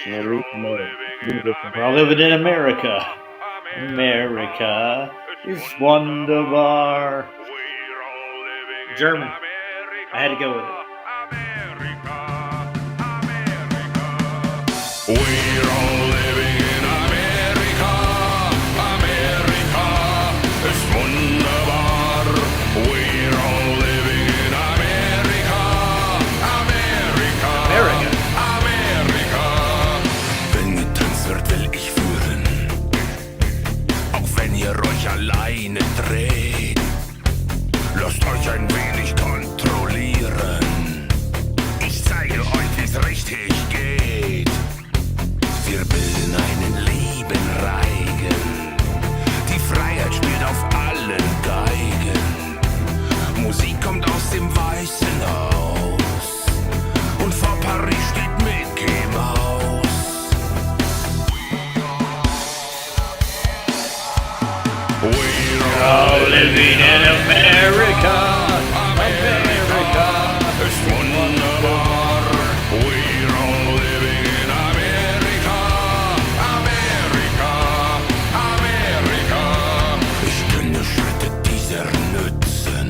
We're all living in America. America is wonderbar. German. I had to go with it. We're all living in America. America ist wunderbar. We're all living in America. America. America. Wenn getanzt wird, will ich führen. Auch wenn ihr euch alleine dreht. Lasst euch ein wenig kontrollieren. Ich zeige euch, wie's richtig geht. Wir bilden einen lieben Reigen. Die Freiheit spielt auf allen Geigen. Musik kommt aus dem Weißen Haus. Und vor Paris steht Mickey Mouse. We're all living in America. America ist wunderbar. We're all living in America. America, America. Ich kenne Schritte dieser nützen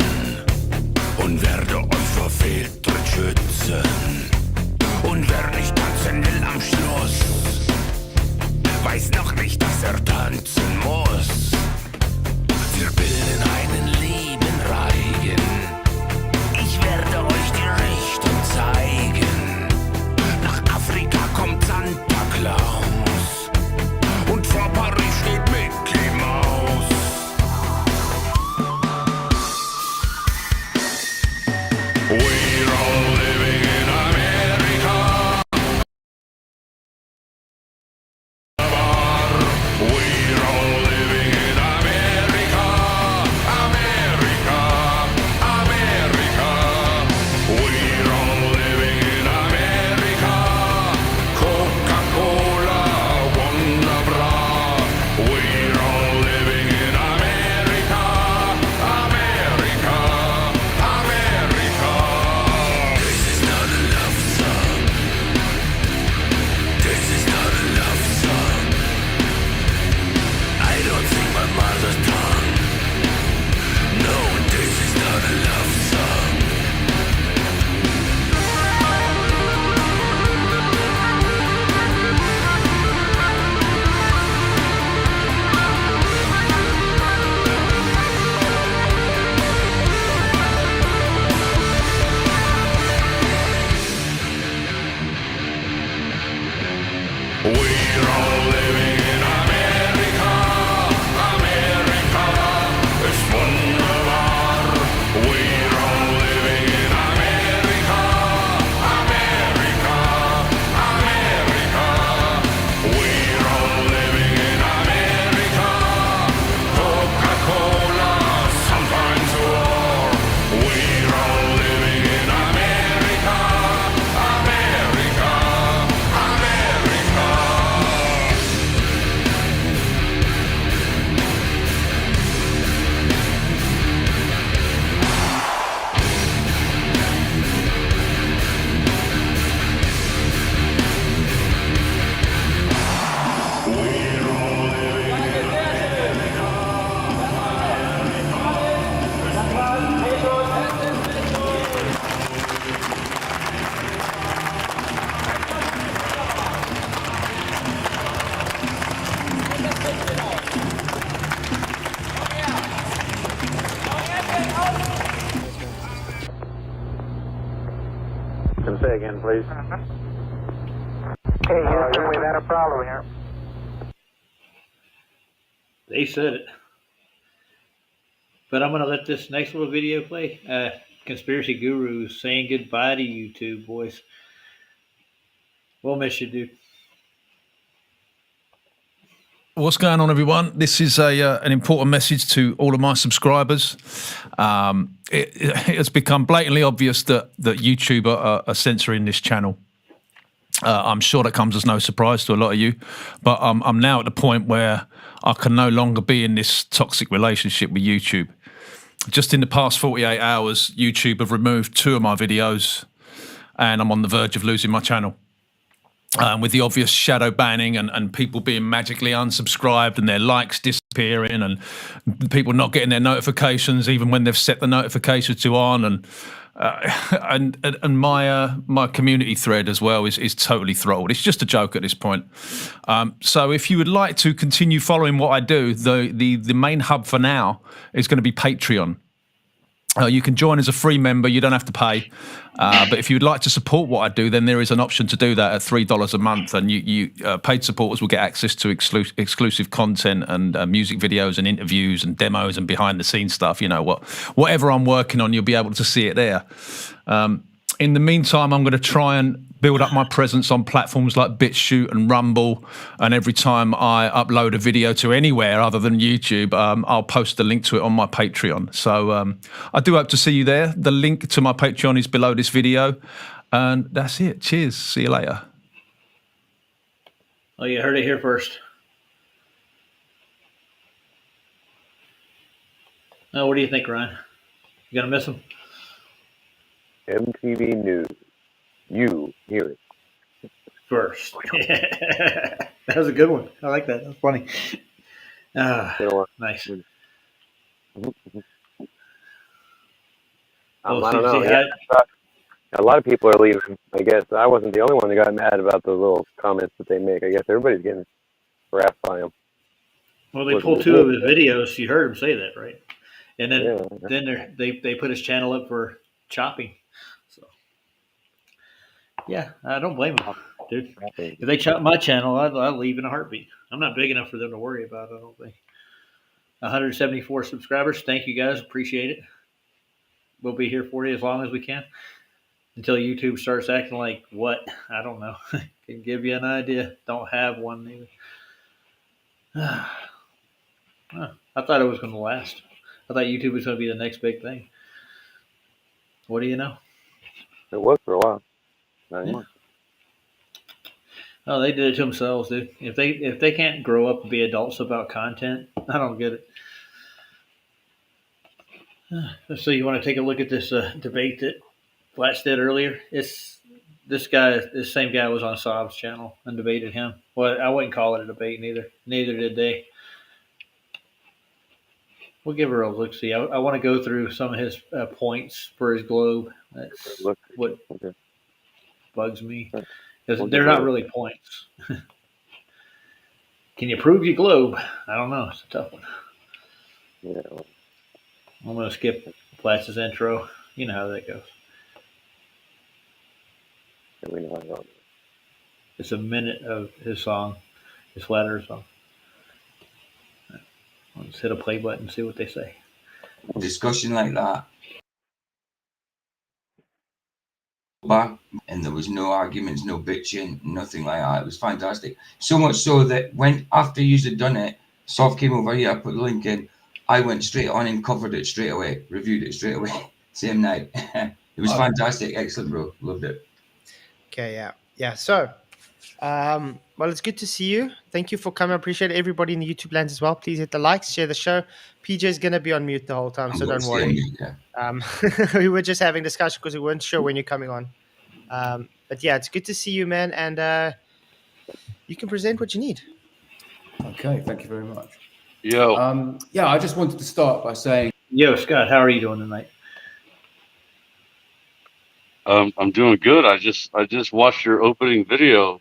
und werde euch vor Fehltritt schützen. Und wer nicht tanzen will am Schluss, weiß noch nicht, dass tanzen muss. Wir bilden einen lieben Reigen. Ich werde euch die Richtung zeigen. Nach Afrika kommt Santa Claus. Und vor Paris steht Mickey Mouse. We're all living in America. We're all living in America. America, America. We're all living in America. Coca-Cola, wunderbar. We're all living in America. America, America. This is not a love song. This is not a love song. I don't sing my mother's tongue. No, this is not a love song. We're all living in America. America ist wunderbar. We're all living in America. America, America. We're all living in America. Coca-Cola, sometimes war. We're all living in America. America, America. Can say again, please. Hey, Houston, we've had a problem here. They said it. But I'm going to let this next little video play. Conspiracy Gurus saying goodbye to YouTube, boys. We'll miss you, dude. What's going on, everyone? This is an important message to all of my subscribers. It has become blatantly obvious that YouTube are censoring this channel. I'm sure that comes as no surprise to a lot of you, but I'm now at the point where I can no longer be in this toxic relationship with YouTube. Just in the past 48 hours, YouTube have removed 2 of my videos, and I'm on the verge of losing my channel. with the obvious shadow banning and people being magically unsubscribed and their likes disappearing and people not getting their notifications even when they've set the notifications to on and my community thread as well is totally throttled. It's just a joke at this point. So if you would like to continue following what I do, the main hub for now is going to be Patreon. You can join as a free member. You don't have to pay. But if you'd like to support what I do, then there is an option to do that at $3 a month. And you paid supporters will get access to exclusive content and music videos and interviews and demos and behind the scenes stuff. You know, whatever I'm working on, you'll be able to see it there. In the meantime, I'm going to try and build up my presence on platforms like BitChute and Rumble. And every time I upload a video to anywhere other than YouTube, I'll post a link to it on my Patreon. So I do hope to see you there. The link to my Patreon is below this video. And that's it. Cheers. See you later. Oh, you heard it here first. Now, what do you think, Ryan? You gonna miss him? MTV News. You hear it First. That was a good one. I like that. That's funny. Nice. I don't know. Yeah, a lot of people are leaving. I guess I wasn't the only one that got mad about those little comments that they make. I guess everybody's getting harassed by them. Well, they pulled 2 of his videos. You heard him say that, right? And then they put his channel up for chopping. So yeah, I don't blame them, dude. If they chop my channel, I'll leave in a heartbeat. I'm not big enough for them to worry about. I don't think. 174 subscribers. Thank you guys. Appreciate it. We'll be here for you as long as we can until YouTube starts acting like what? I don't know. Can give you an idea. Don't have one either. I thought it was going to last. I thought YouTube was going to be the next big thing. What do you know? It was for a while. 9 months. Oh, they did it to themselves, dude. If they can't grow up and be adults about content, I don't get it. So you want to take a look at this debate that Flatz did earlier? It's this same guy was on Saab's channel and debated him. Well, I wouldn't call it a debate neither. Neither did they. We'll give her a look. See, I want to go through some of his points for his globe. That's what bugs me. Because they're not really points. Can you prove your globe? I don't know. It's a tough one. Yeah. I'm going to skip Platz's intro. You know how that goes. We know how it goes. It's a minute of his song, his Flat Earth song. Let's hit a play button and see what they say. Discussion like that. Back, and there was no arguments, no bitching, nothing like that. It was fantastic. So much so that when after you had done it, Soft came over here, I put the link in, I went straight on and covered it straight away, reviewed it straight away, same night. It was fantastic, excellent, bro. Loved it. Okay, yeah. So, well, it's good to see you. Thank you for coming. I appreciate everybody in the YouTube land as well. Please hit the likes, share the show. PJ is going to be on mute the whole time, so don't worry. We were just having discussion because we weren't sure when you're coming on. But yeah, it's good to see you, man. And you can present what you need. Okay, thank you very much. Yo. I just wanted to start by saying, Yo, Scott, how are you doing tonight? I'm doing good. I just watched your opening video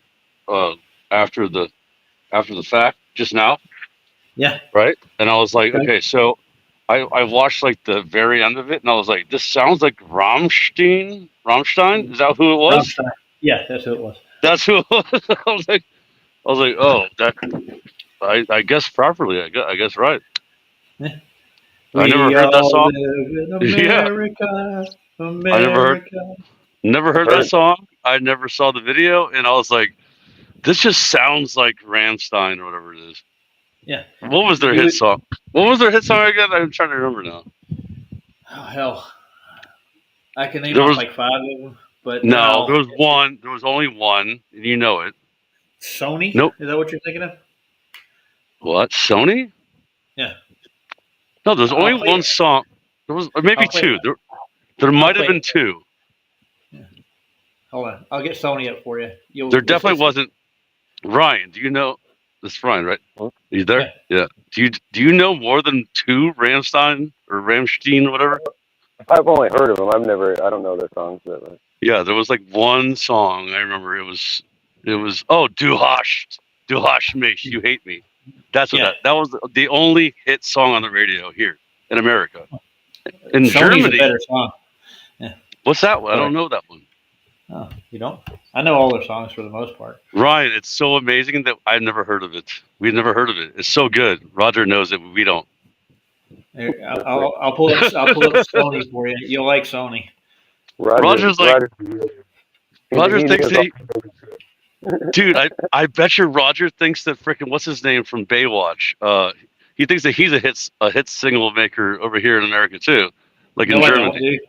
after the fact just now. Yeah. Right? And I was like, okay, so I watched like the very end of it and I was like, this sounds like Rammstein? Is that who it was? Rammstein. Yeah, that's who it was. That's who it was. I was like, oh, that I guess properly. I guess right. Yeah. I never heard that song. America, America. Never heard that song. I never saw the video, and I was like, "This just sounds like Rammstein or whatever it is." Yeah. What was their hit song? What was their hit song again? I'm trying to remember now. Oh hell, I can name off like 5 of them, but no, there was one. There was only one, and you know it. Sony? Nope. Is that what you're thinking of? What, Sony? Yeah. No, there's only one song. There was maybe 2. There might have been 2. Yeah. Hold on, I'll get Sony up for you. There definitely wasn't. Ryan, do you know? This is Ryan, right? Huh? Are you there? Yeah. Do you know more than 2 Rammstein or Rammstein, whatever? I've only heard of them. I don't know their songs. But, Yeah, there was like one song I remember. It was Du hast mich, you hate me. That's what that was the only hit song on the radio here in America. In Sony's Germany, a better song. Yeah. What's that one? I don't know that one. Oh, you don't? I know all their songs for the most part. Ryan, it's so amazing that I've never heard of it. We've never heard of it. It's so good. Roger knows it, but we don't. I'll pull up Sony for you. You'll like Sony. Rogers thinks dude, I bet you Roger thinks that freaking what's his name from Baywatch. He thinks that he's a hit single maker over here in America too, like in Germany.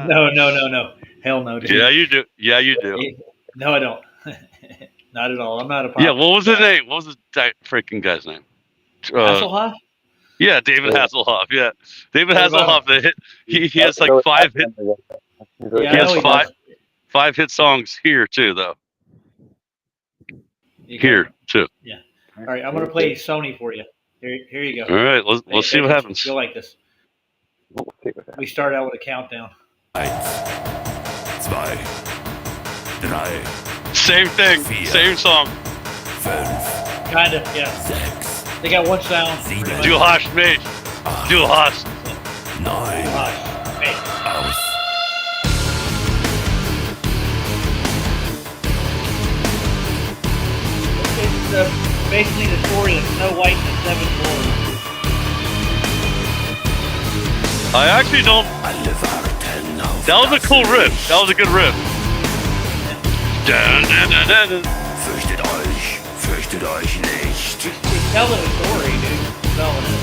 No. Hell no, dude. Yeah, you do. Yeah, you do. No, I don't. Not at all. I'm not a pop. Yeah, what was his name? What was the freaking guy's name? Hasselhoff? Yeah, David Hasselhoff. Yeah, David Hasselhoff. He has like 5 hit. He has 5 hit songs here too, though. Here too. Yeah. All right, I'm gonna play Sony for you. Here you go. All right, let's see what happens. You'll like this. We start out with a countdown. 1, 2, 3. Same thing. 4, same song. 5, Kind of, yeah. 6. They got one sound. Du hast mich. Du hast. 9. Aus. It's basically the story of Snow White and the 7 Dwarfs. I actually don't. That was a cool riff. That was a good riff. Dun, dun, dun, dun, dun. Fürchtet euch nicht. It's telling a story, dude. It's telling it.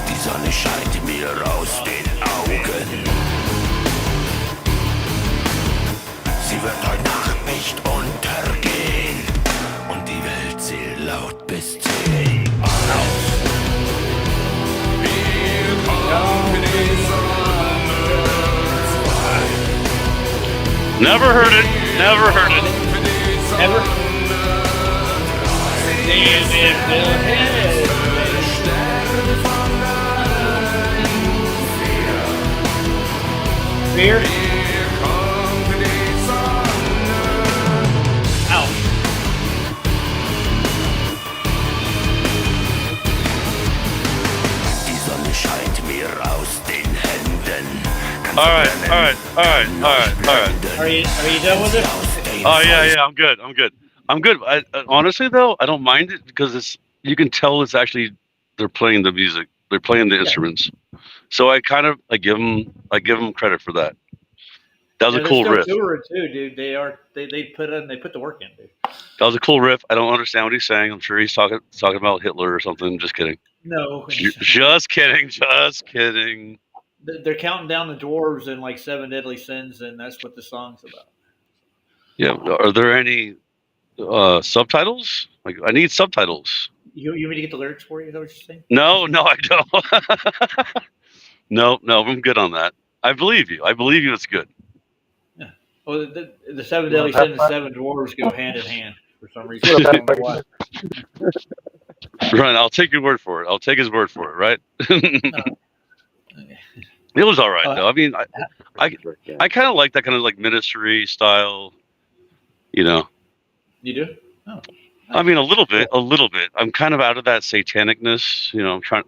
Die Sonne scheint mir aus den Augen. Sie wird heute Nacht nicht untergehen. Und die Welt zählt laut bis 10. Aus. Never heard it. Never heard it. Ever? Fear? Ouch. Die Sonne scheint mir aus den Händen. All right. Are you done with it? Oh yeah. I'm good. Honestly though, I don't mind it because you can tell it's actually they're playing the music. They're playing the instruments. So I give them credit for that. That was a cool riff. Touring too, dude. They put the work in, dude. That was a cool riff. I don't understand what he's saying. I'm sure he's talking about Hitler or something. Just kidding. No. Just kidding. They're counting down the dwarves in like 7 deadly sins, and that's what the song's about. Yeah. Are there any subtitles? Like, I need subtitles. You want me to get the lyrics for you? Is that what you're saying? No, I don't. No, I'm good on that. I believe you. It's good. Yeah. Well, the 7 deadly sins and 7 dwarves go hand in hand for some reason. I don't know why. Right. I'll take your word for it. I'll take his word for it. Right. Okay. It was all right though. I mean, I kind of like that kind of like ministry style. You know. You do? Oh. I mean, a little bit. I'm kind of out of that satanicness. You know, I'm trying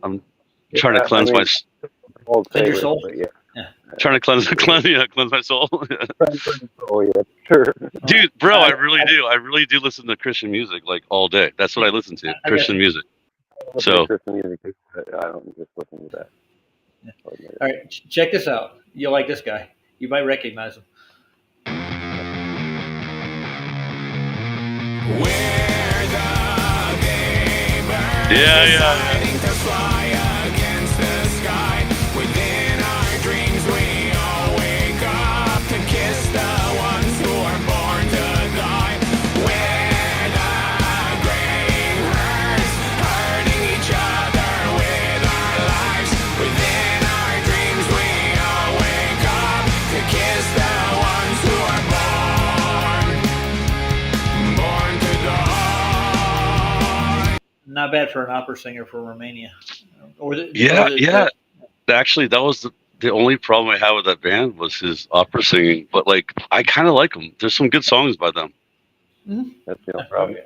to cleanse my soul. Trying to cleanse my soul. Oh yeah, sure. Dude, bro, I really do listen to Christian music like all day. That's what I listen to, Christian music. So Christian music, I don't just listen to that. Yeah. All right, check this out. You'll like this guy. You might recognize him. Yeah. not bad for an opera singer from Romania. Or Yeah. Actually, that was the only problem I had with that band was his opera singing. But like, I kind of like them. There's some good songs by them. That's the only problem.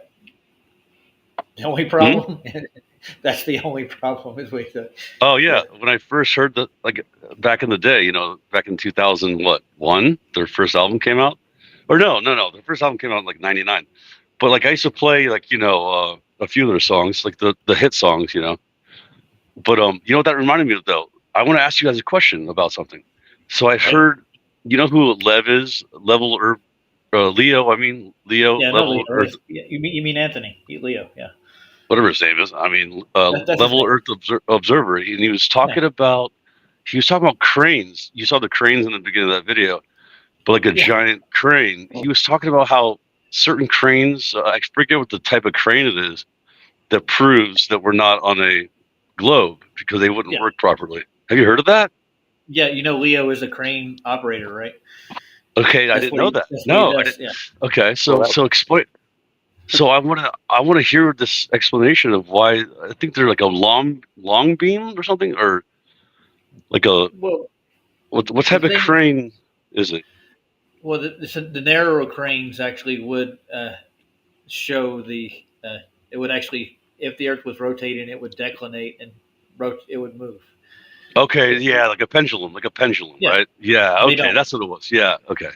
The only problem. That's the only problem is with the. Oh yeah, when I first heard that, like back in the day, you know, back in 2001, their first album came out. Or no, their first album came out in like '99. But like I used to play like a few of their songs, like the hit songs, you know. But you know what that reminded me of though? I want to ask you guys a question about something. So I heard, you know who Lev is? Level Earth, Leo. I mean Leo. Yeah, no, Level Leo. Earth. Yeah, you mean Anthony Leo? Yeah. Whatever his name is. I mean, That's his Level name. Earth Observer, and he was talking about cranes. You saw the cranes in the beginning of that video, but like a giant crane. He was talking about how certain cranes, I forget what the type of crane it is, that proves that we're not on a globe because they wouldn't work properly. Have you heard of that? Yeah, you know Leo is a crane operator, right? Okay, I didn't know that. No, I didn't. Yeah. Okay, so explain. So I want to hear this explanation of why. I think they're like a long beam or something, or like a what type of crane is it? Well, the narrow cranes actually would show the. It would actually, if the Earth was rotating, it would declinate and it would move. Okay, yeah, like a pendulum, right? Yeah, okay, that's what it was. Yeah, okay.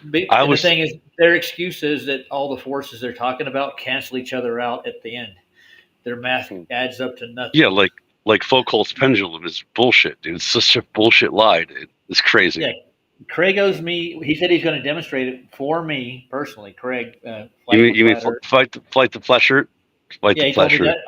The thing is, their excuse is that all the forces they're talking about cancel each other out at the end. Their math adds up to nothing. Yeah, like Foucault's pendulum is bullshit, dude. It's such a bullshit lie, dude. It's crazy. Yeah, Craig owes me. He said he's going to demonstrate it for me personally. Craig, you mean flight the flat shirt? He told me that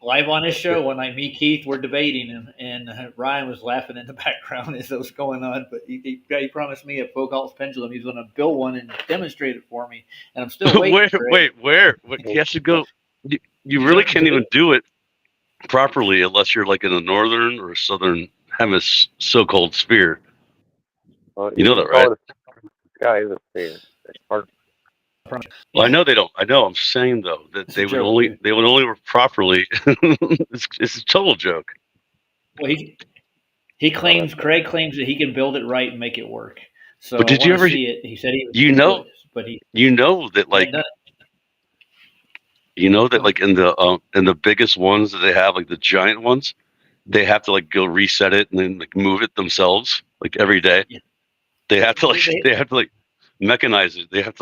live on his show one night. Me, Keith, were debating, and Ryan was laughing in the background as it was going on. But he promised me a Foucault's pendulum. He's going to build one and demonstrate it for me. And I'm still waiting. Where? He has to go. You really can't even do it properly unless you're like in a northern or southern hemisphere, so-called sphere. You know that, right? Sky is a sphere. Well, I know they don't. I know. I'm saying though that they would only work properly. It's a total joke. Well, Craig claims that he can build it right and make it work. So, but did you ever see it? He said he. You know that like in the biggest ones that they have, like the giant ones, they have to like go reset it and then like move it themselves like every day. Yeah. They have to mechanize it. They have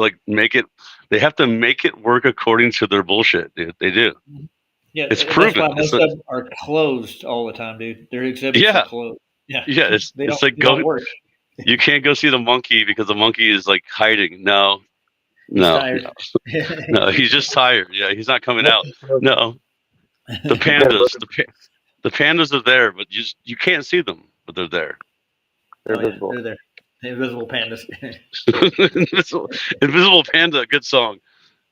to make it work according to their bullshit, dude. They do. Yeah, it's proven. That's why most of them are closed all the time, dude. Their exhibits are closed. Yeah, it's like don't work. You can't go see the monkey because the monkey is like hiding. No, he's just tired. Yeah, he's not coming out. No, the pandas are there, but you can't see them, but they're there. They're visible. They're there. Invisible pandas. Invisible Panda, good song.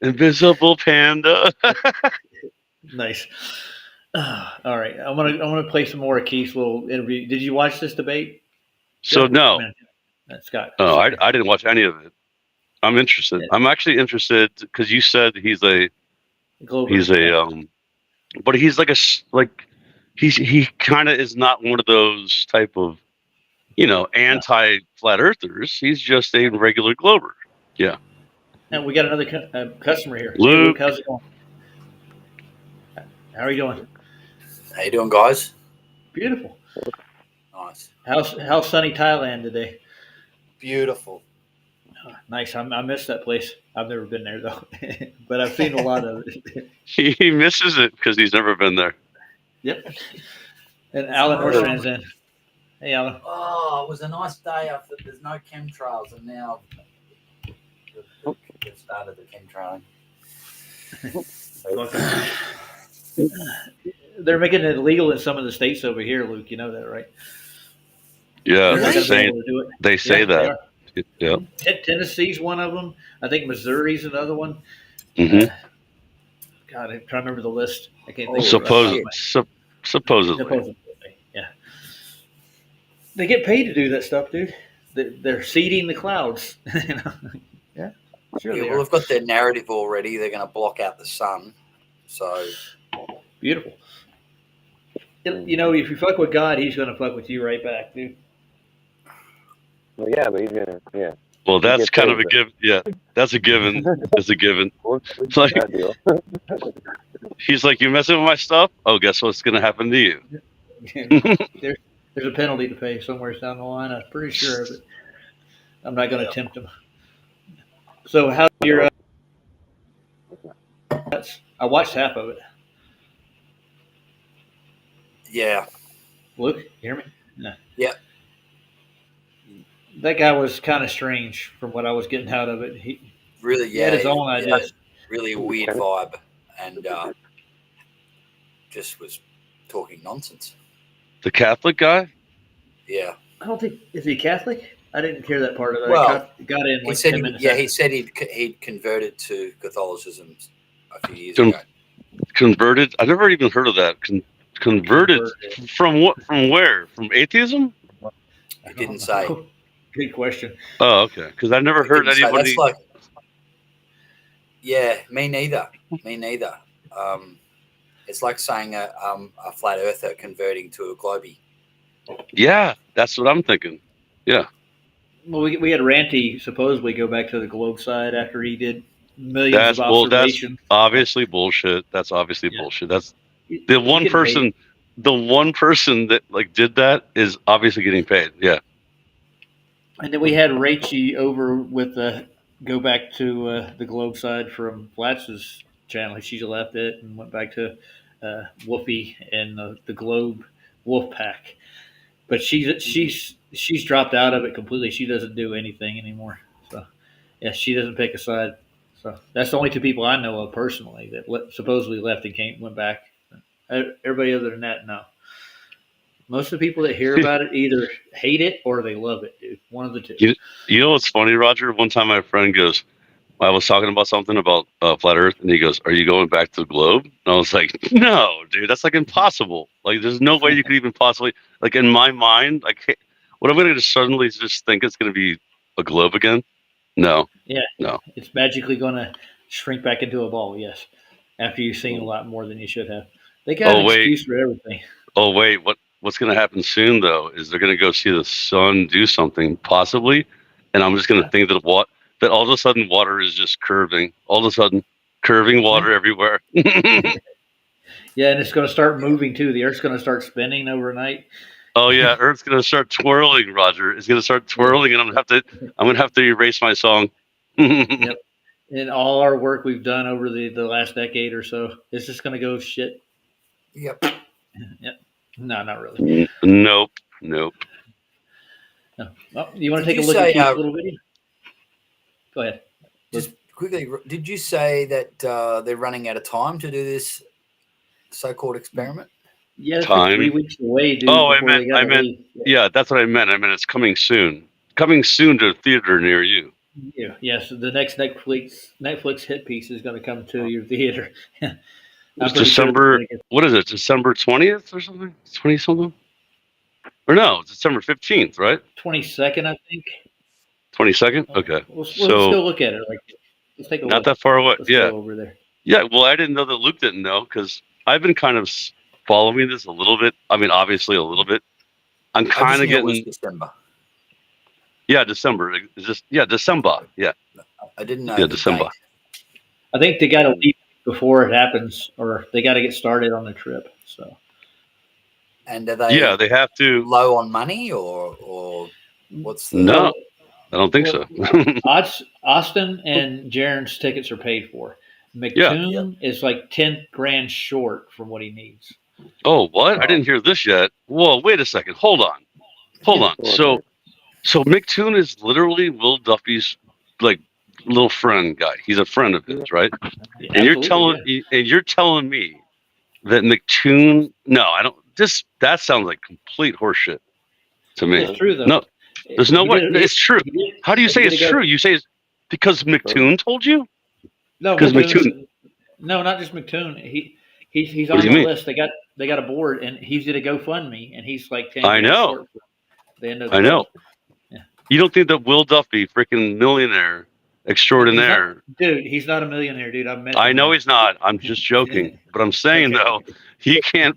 Invisible Panda. Nice. All right, I'm gonna play some more of Keith's little interview. Did you watch this debate? So no, Scott. Oh, I didn't watch any of it. I'm interested. Yeah. I'm actually interested because you said but he's like he kind of is not one of those type of anti-flat earthers. He's just a regular glober. Yeah. And we got another customer here. Luke. Hey, Luke, how's it going? How are you doing? How you doing, guys? Beautiful. Nice. How's sunny Thailand today? Beautiful. Oh, nice. I miss that place. I've never been there though, but I've seen a lot of it. He misses it because he's never been there. Yep. And Alan Horstrand's in. Hey, Alan. Oh, it was a nice day. There's no chemtrails, and now they've started the chemtrailing. They're making it illegal in some of the states over here, Luke. You know that, right? Yeah, they say that. Yeah. Tennessee's one of them. I think Missouri's another one. Mm-hmm. God, I'm trying to remember the list. I can't think. Supposedly. Yeah. They get paid to do that stuff, dude. They're seeding the clouds. Yeah. Sure. Yeah, well, they've got their narrative already. They're going to block out the sun. So Beautiful. You know, if you fuck with God, He's going to fuck with you right back, dude. Well, yeah, but he's gonna, yeah. Well, He that's gets kind paid, of a but give. Yeah, that's a given. It's a given. we'll It's get like that deal. he's like, you messing with my stuff? Oh, guess what's gonna happen to you? There's a penalty to pay somewhere down the line. I'm pretty sure of it. I'm not going to tempt him. So, how's your? I watched half of it. Yeah. Luke, you hear me? No. Yeah. That guy was kind of strange from what I was getting out of it. He Really, had his own yeah, ideas. really a weird vibe, and just was talking nonsense. The Catholic guy? Yeah. I don't think is he Catholic. I didn't hear that part of it. Well, I got in he like said 10 minutes. he said he'd converted to Catholicism a few years Con- ago. Converted? I never even heard of that. Converted from what? From where? From atheism? He didn't say. Good question. Oh, okay. Because I never heard anybody. That's like, yeah, me neither. Me neither. It's like saying a flat earther converting to a globie. Yeah, that's what I'm thinking. Yeah. Well, we had Ranty supposedly go back to the globe side after he did millions of observations. That's obviously bullshit. That's obviously bullshit. That's the one getting person. paid. The one person that like did that is obviously getting paid. Yeah. And then we had Rachie over with go back to the globe side from Flats's channel. She left it and went back to Wolfie and the globe wolf pack. But she's dropped out of it completely. She doesn't do anything anymore. So yeah, she doesn't pick a side. So that's the only two people I know of personally that supposedly left and went back. Everybody other than that, no. Most of the people that hear about it either hate it or they love it, dude. One of the two. You know what's funny, Roger? One time my friend goes, I was talking about something about flat Earth, and he goes, "Are you going back to the globe?" And I was like, "No, dude, that's like impossible. Like, there's no way you could even possibly like in my mind, like, what am I going to suddenly just think it's going to be a globe again? No, Yeah, no. It's magically going to shrink back into a ball. Yes, after you've seen a lot more than you should have. They got an excuse for everything. Oh wait, what's going to happen soon though is they're going to go see the sun do something possibly, and I'm just going to think that that all of a sudden water is just curving. All of a sudden, curving water everywhere. Yeah, and it's going to start moving too. The Earth's going to start spinning overnight. Oh yeah, Earth's going to start twirling, Roger. It's going to start twirling, and I'm going to have to erase my song. Yep. And all our work we've done over the last decade or so, it's just going to go shit. Yep. Yep. No, not really. Nope. No. Well, you want to take a look at Keith's little video? Go ahead. Just quickly, did you say that they're running out of time to do this so-called experiment? Yeah, it's like 3 weeks away, dude. Oh, I meant, yeah, that's what I meant. I meant it's coming soon. Coming soon to a theater near you. Yeah, yes. The next Netflix hit piece is going to come to your theater. It's December. What is it? December 20th or something? 20 something? Or no, it's December 15th, right? 22nd, I think. 22nd. Okay. Let's go look at it. Like, let's take a look. Not that far away. Let's yeah. go over there. Yeah. Well, I didn't know that Luke didn't know because I've been kind of following this a little bit. I mean, obviously a little bit. I'm kind of getting. December. Yeah, December. It's just December. Yeah. I didn't know. Yeah, December. Date. I think they got to leave before it happens, or they got to get started on the trip. So. And are they? Yeah, they have to. Low on money, or what's the? No, I don't think so. Austin and Jaren's tickets are paid for. McToon is like 10 grand short from what he needs. Oh, what? I didn't hear this yet. Whoa, wait a second. Hold on. So McToon is literally Will Duffy's like little friend guy. He's a friend of his, right? Yeah, and you're telling me that McToon? No, I don't. That sounds like complete horseshit to me. It's true though. No, there's no way. It's true. How do you say it's true? You say it's because McToon told you? No, because McToon. No, not just McToon. He's on the list. They got a board, and he's going to GoFundMe, and he's like 10. I know. The end of I know. Yeah. You don't think that Will Duffy, freaking millionaire, extraordinaire. He's not a millionaire, dude. I've met the I know man. he's not. I'm just joking. But I'm saying Okay. though, he can't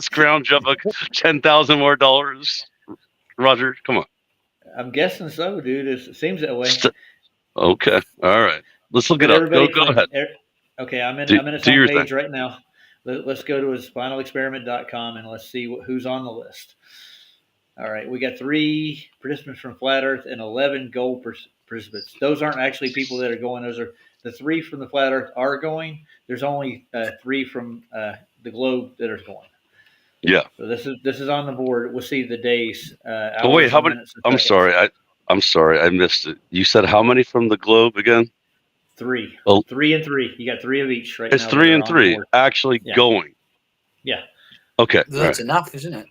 scrounge up $10,000 more dollars. Roger, come on. I'm guessing so, dude. It seems that way. Okay, all right. Let's look But it up. Go everybody, ahead. okay, I'm in his Do your thing. homepage right now. Let's go to his finalexperiment.com and let's see who's on the list. All right, we got 3 participants from Flat Earth and 11 gold participants. Those aren't actually people that are going. Those are the 3 from the Flat Earth are going. There's only 3 from the globe that are going. Yeah. So this is on the board. We'll see the days. Oh wait, how many? I'm sorry. I'm sorry. I missed it. You said how many from the globe again? 3. Oh. 3 and 3. You got 3 of each right it's now. It's 3 and 3 actually going. Yeah. Okay. That's enough, isn't it?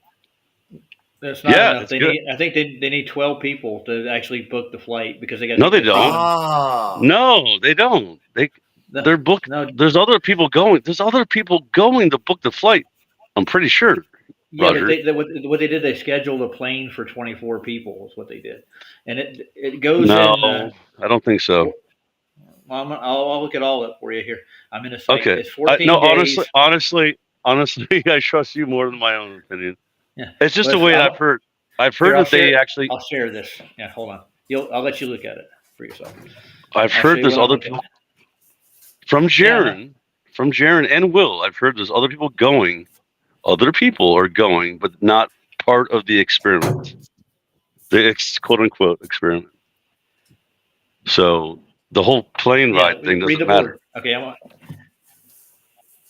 That's not enough. I think they need 12 people to actually book the flight because they got. No, they don't. No, they don't. They're booked. No. There's other people going. There's other people going to book the flight. I'm pretty sure. Yeah, Roger. but what they did, they scheduled a plane for 24 people. Is what they did, and it goes. No, I don't think so. I'll look it all up for you here. I'm in a site. Okay. It's 14 days. Honestly, I trust you more than my own opinion. Yeah. It's just the way I've heard. I've heard that they actually. I'll share this. Yeah, hold on. I'll let you look at it for yourself. I've heard there's other people from Jaron, and Will. I've heard there's other people going. Other people are going, but not part of the experiment. The quote unquote experiment. So the whole plane ride thing doesn't matter. Okay, well,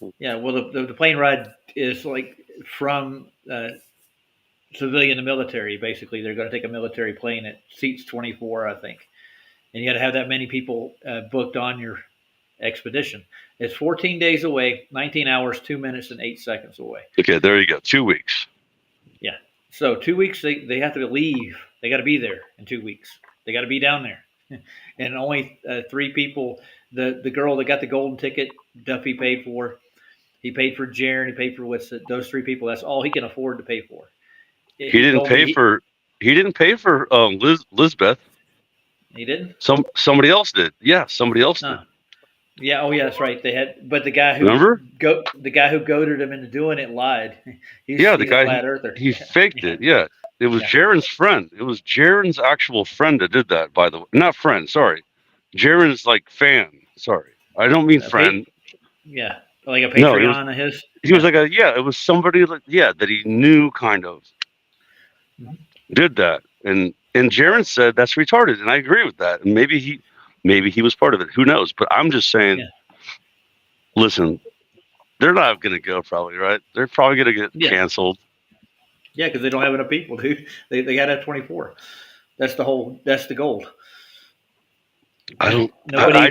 the plane ride is like from civilian to military. Basically, they're going to take a military plane. It seats 24, I think, and you got to have that many people booked on your expedition. It's 14 days away, 19 hours, 2 minutes, and 8 seconds away. Okay, there you go. 2 weeks. Yeah. So 2 weeks, they have to leave. They got to be there in 2 weeks. They got to be down there. And only 3 people. The girl that got the golden ticket, Duffy paid for. He paid for Jaron. He paid for those 3 people. That's all he can afford to pay for. He didn't pay for Lizbeth. He didn't? Somebody else did. Yeah, somebody else did. Yeah, oh yeah, that's right. They had, but the guy who goaded him into doing it lied. He's the guy flat earther. He faked it. Yeah, it was Jaron's friend. It was Jaron's actual friend that did that. By the way, not friend. Sorry, Jaron's fan. Sorry, I don't mean friend. Like a Patreon of his. He was like it was somebody that he knew kind of did that, and Jaron said that's retarded, and I agree with that. And maybe he was part of it. Who knows? But I'm just saying, listen, they're not going to go probably, right? They're probably going to get canceled. Yeah, because they don't have enough people, dude. They got to have 24. That's the gold. I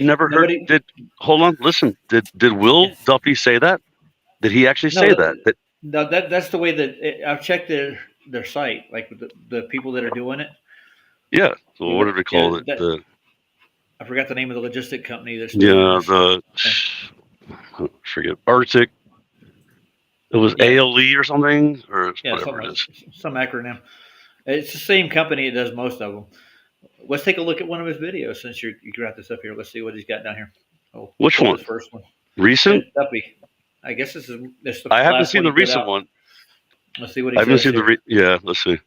never heard. Hold on, listen. Did Will Duffy say that? Did he actually say that? No, that's the way that I've checked their site, like the people that are doing it. Yeah. So what did they call it? I forgot the name of the logistic company. Forget Arctic. It was ALE or something, or whatever it is. Some acronym. It's the same company that does most of them. Let's take a look at one of his videos since you got this up here. Let's see what he's got down here. Oh, which one? The first one. Recent? I guess this is the I haven't seen the recent one. Let's see what he says. I haven't seen yeah, let's see.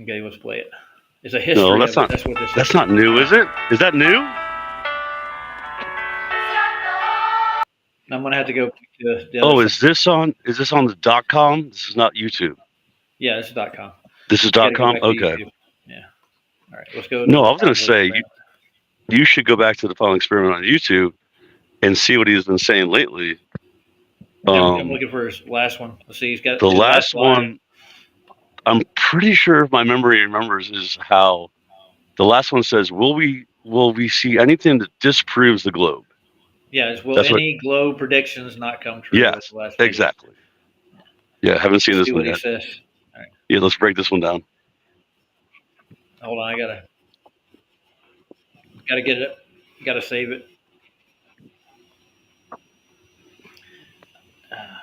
Okay, let's play it. It's a history. No, that's not. That's not new, is it? Is that new? I'm gonna have to go. Is this on the .com? This is not YouTube. Yeah, this is .com. This is .com. Okay. Yeah. All right. Let's go. No, I was gonna say you should go back to the Final Experiment on YouTube and see what he's been saying lately. I'm looking for his last one. Let's see. He's got the last one. I'm pretty sure if my memory remembers is how the last one says, will we see anything that disproves the globe? Yeah, will any globe predictions not come true? Yes, exactly. Yeah, haven't seen this one yet. Says. All right. Yeah, let's break this one down. Hold on, I gotta get it. Gotta save it.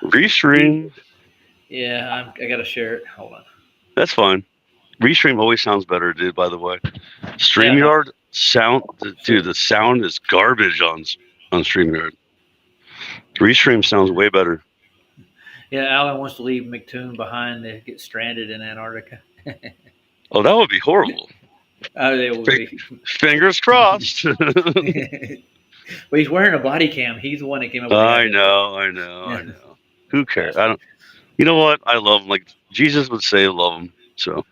Restream. Yeah, I gotta share it. Hold on. That's fine. Restream always sounds better, dude. By the way, StreamYard Sound, dude, the sound is garbage on StreamYard. Restream sounds way better. Yeah, Alan wants to leave McToon behind to get stranded in Antarctica. Oh, that would be horrible. Oh, they would be. Fingers crossed. But he's wearing a body cam. He's the one that came up with the I idea. know. Who cares? I don't. You know what? I love him. Like Jesus would say, love him. So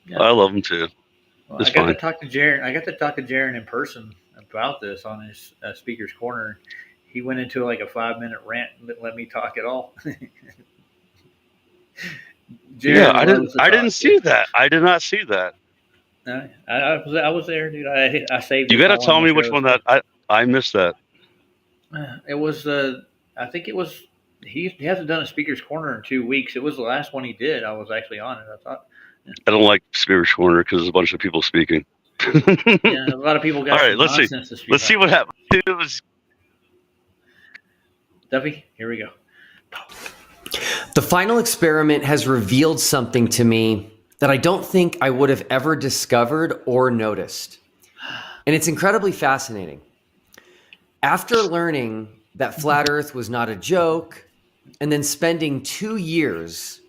Yeah. I love him too. Well, It's I got fine. to talk to Jaron. I got to talk to Jaron in person about this on his speaker's corner. He went into like a 5-minute rant and didn't let me talk at all. Yeah, I didn't see that. I did not see that. No, I was there, dude. I saved. You it got to for tell one of me the which shows. one that I missed that. It was. I think it was. He hasn't done a speaker's corner in 2 weeks. It was the last one he did. I was actually on it. I thought. I don't like Spirit Corner because there's a bunch of people speaking. Yeah, a lot of people got All right, some let's see. nonsense to speak Let's see about. what happens. Duffy, here we go. The final experiment has revealed something to me that I don't think I would have ever discovered or noticed. And it's incredibly fascinating. After learning that Flat Earth was not a joke, and then spending 2 years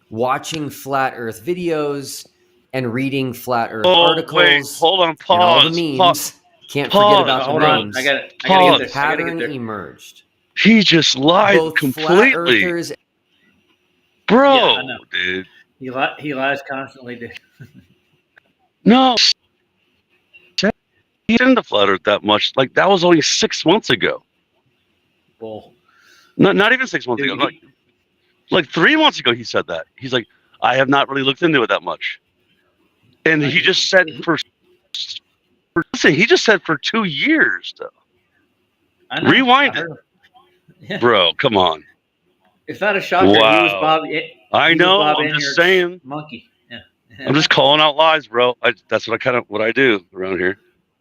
watching Flat Earth videos and reading Flat Earth articles, Wait, hold on, and all pause. the memes, can't forget about Hold the on, memes, I got it. a Get there. pattern emerged. He just lied Both completely. Flat Earthers, Bro, Yeah, I know. dude. He lies constantly, dude. No. He didn't Flat Earth that much. Like, that was only 6 months ago. Bull. Not even 6 months Dude, ago. Like 3 months ago, he said that. He's like, I have not really looked into it that much. And he just said he just said for 2 years, though. I know. Rewind I it. heard him. Yeah. Bro, come on. It's not a shocker. Wow. He was Bob. I he was know. Bob I'm just Enyart's saying. Monkey. Yeah. I'm just calling out lies, bro. That's what I do around here.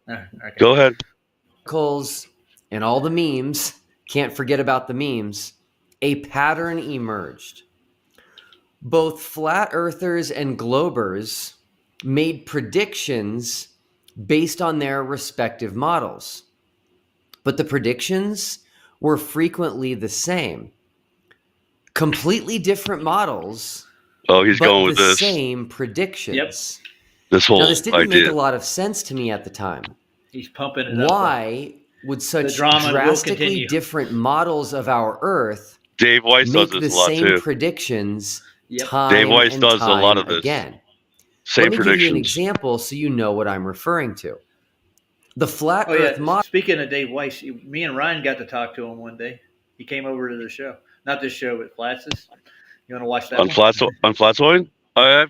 Okay. Go ahead. articles, and all the memes, can't forget about the memes, a pattern emerged. Both flat earthers and globers made predictions based on their respective models. But the predictions were frequently the same. Completely different models. Oh, he's but going with the this. same predictions. Yep. This whole Now, this didn't idea. make a lot of sense to me at the time. He's pumping it up. Why would such drama will drastically continue. different models of our Earth Dave Weiss make does the this a lot same too. predictions Yep. time Dave Weiss and does a time lot of this. again? Same Let me predictions. give you an example so you know what I'm referring to. The flat Oh Earth yeah. model. Speaking of Dave Weiss, me and Ryan got to talk to him one day. He came over to the show. Not this show, but Flats's. You want to watch that? On Flatsoid? I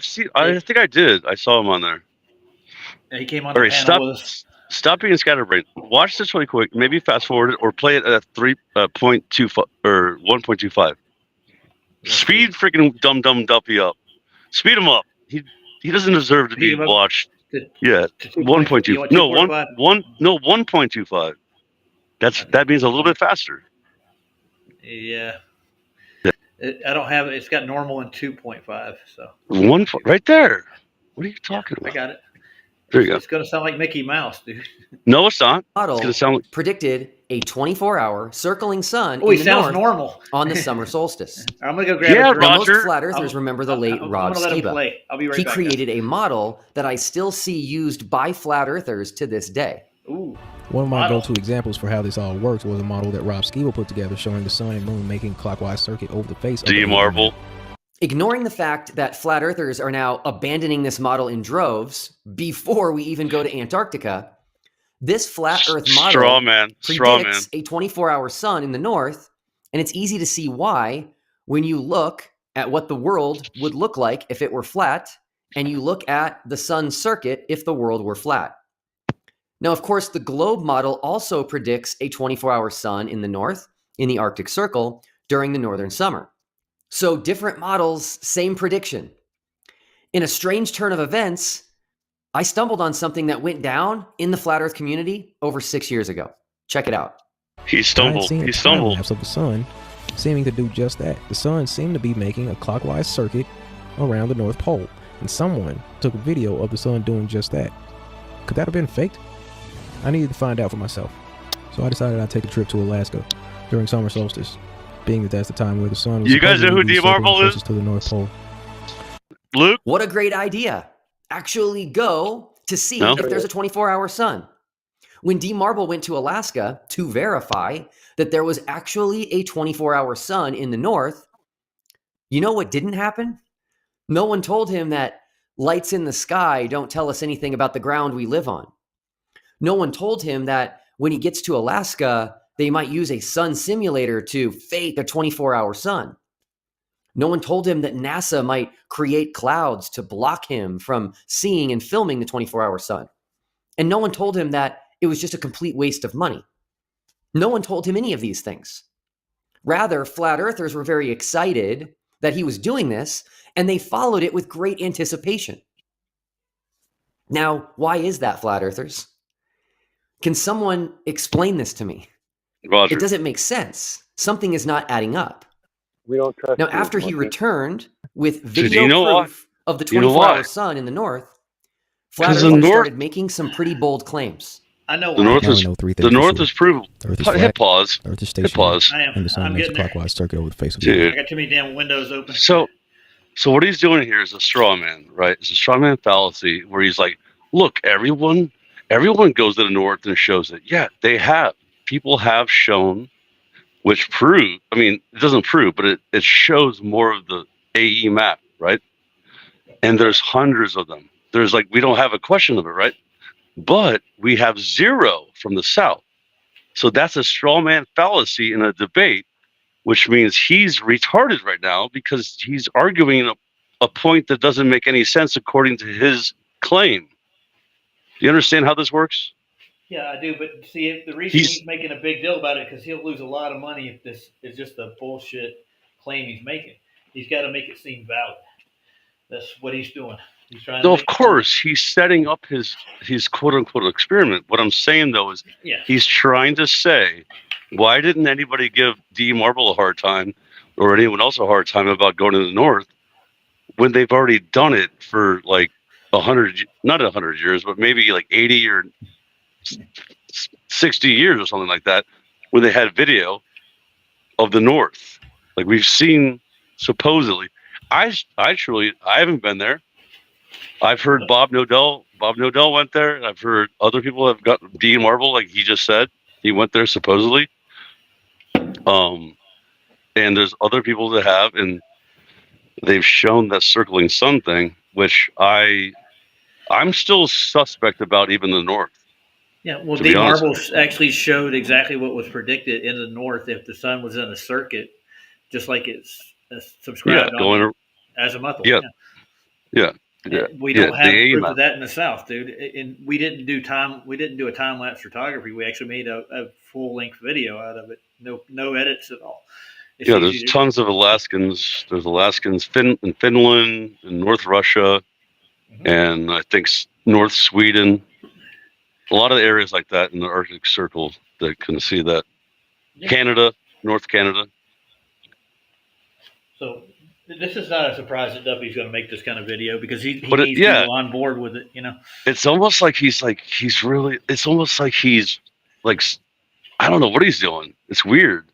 think I did. I saw him on there. Yeah, he came on All the right, panel with us. stop being scatterbrained. Watch this really quick. Maybe fast forward it or play it at 3.25 or 1.25. Speed freaking dumb Duffy up. Speed him up. He doesn't deserve to Speed be him up watched. to Yeah, 1.2. You want No, 2.5? 1.25. That means a little bit faster. Yeah. I don't have it. It's got normal and 2.5. So Right there. What are you talking I about? got it. There you go. It's going to sound like Mickey Mouse, dude. No, it's not. model It's gonna sound like predicted a 24-hour circling sun Oh, in he the sounds north normal. on the summer solstice. I'm going to go grab Yeah, a drink. Now, most Roger. flat earthers I'm- remember the late I'm Rod gonna let him Skiba. play. I'll be right He back. created a model that I still see used by flat earthers to this day. Ooh. One of my Model. go-to examples for how this all works was a model that Rob Skiba put together showing the sun and moon making clockwise circuit over the face of Do the you alien marvel? planet. Ignoring the fact that flat earthers are now abandoning this model in droves before we even go to Antarctica, this flat earth model Straw man. predicts a 24-hour sun in the north, and it's easy to see why when you look at what the world would look like if it were flat, and you look at the sun's circuit if the world were flat. Now, of course, the globe model also predicts a 24-hour sun in the north, in the Arctic Circle, during the northern summer. So different models, same prediction. In a strange turn of events, I stumbled on something that went down in the flat earth community over 6 years ago. Check it out. He I had stumbled. seen He a time stumbled. lapse of the sun seeming to do just that. The sun seemed to be making a clockwise circuit around the North Pole, and someone took a video of the sun doing just that. Could that have been faked? I needed to find out for myself. So I decided I'd take a trip to Alaska during summer solstice, being that that's the time where the sun was You guys know who supposedly D circling Marvel is? closest to the North Pole. Luke? What a great idea. Actually go to see No? if there's a 24-hour sun. When D Marble went to Alaska to verify that there was actually a 24-hour sun in the north, you know what didn't happen? No one told him that lights in the sky don't tell us anything about the ground we live on. No one told him that when he gets to Alaska, they might use a sun simulator to fake a 24-hour sun. No one told him that NASA might create clouds to block him from seeing and filming the 24-hour sun. And no one told him that it was just a complete waste of money. No one told him any of these things. Rather, flat earthers were very excited that he was doing this, and they followed it with great anticipation. Now, why is that, flat earthers? Can someone explain this to me? Roger. It doesn't make sense. Something is not adding up. We don't trust Now, you, after he monkey. returned with Dude, video you know proof of the You know 24-hour why? sun in the north, flat 'Cause the earthers north- started making some pretty bold claims. I know The why. north Now we is know three the things for north sure. is provable. Earth is Hit flat. pause. Earth is Hit stationary. pause. I am. And the sun I'm makes a getting there. clockwise circuit over the face of the earth. Dude. I got too many damn windows open. So what he's doing here is a straw man, right? It's a straw man fallacy where he's like, look, everyone goes to the north and shows it. Yeah, they have. People have shown, which prove, I mean, it doesn't prove, but it shows more of the AE map, right? And there's hundreds of them. There's like, we don't have a question of it, right? But we have zero from the south. So that's a straw man fallacy in a debate, which means he's retarded right now because he's arguing a point that doesn't make any sense according to his claim. Do you understand how this works? Yeah, I do. But see, the reason He's- he's making a big deal about it because he'll lose a lot of money if this is just a bullshit claim he's making. He's got to make it seem valid. That's what he's doing. He's trying. No, to of make course, he's setting up his quote unquote experiment. What I'm saying though is Yeah. he's trying to say, why didn't anybody give D Marble a hard time or anyone else a hard time about going to the north when they've already done it for like 100, not 100 years, but maybe like 80 or 60 years or something like that, when they had video of the north. Like we've seen supposedly. I haven't been there. I've heard Bob Nodell went there. I've heard other people have got D Marble, like he just said. He went there supposedly. And there's other people that have, and they've shown that circling sun thing, which I'm still suspect about even the north. Yeah, well, to D be honest Marble with actually showed exactly what was predicted in the north if the sun was in a circuit, just like it's subscribed Yeah, going on azimuthal. Yeah. Yeah. And we don't have proof of that in the south, dude. And we didn't do a time lapse photography. We actually made a full length video out of it. No edits at all. It's Yeah, easy there's to- tons of Alaskans. There's Alaskans in Finland, in North Russia, and I think North Sweden. A lot of areas like that in the Arctic Circle that can see that. Yeah. Canada, North Canada. So this is not a surprise that Duffy's going to make this kind of video because he But needs people on board with it. You know, It's almost like he's really. It's almost like he's like, I don't know what he's doing. It's weird.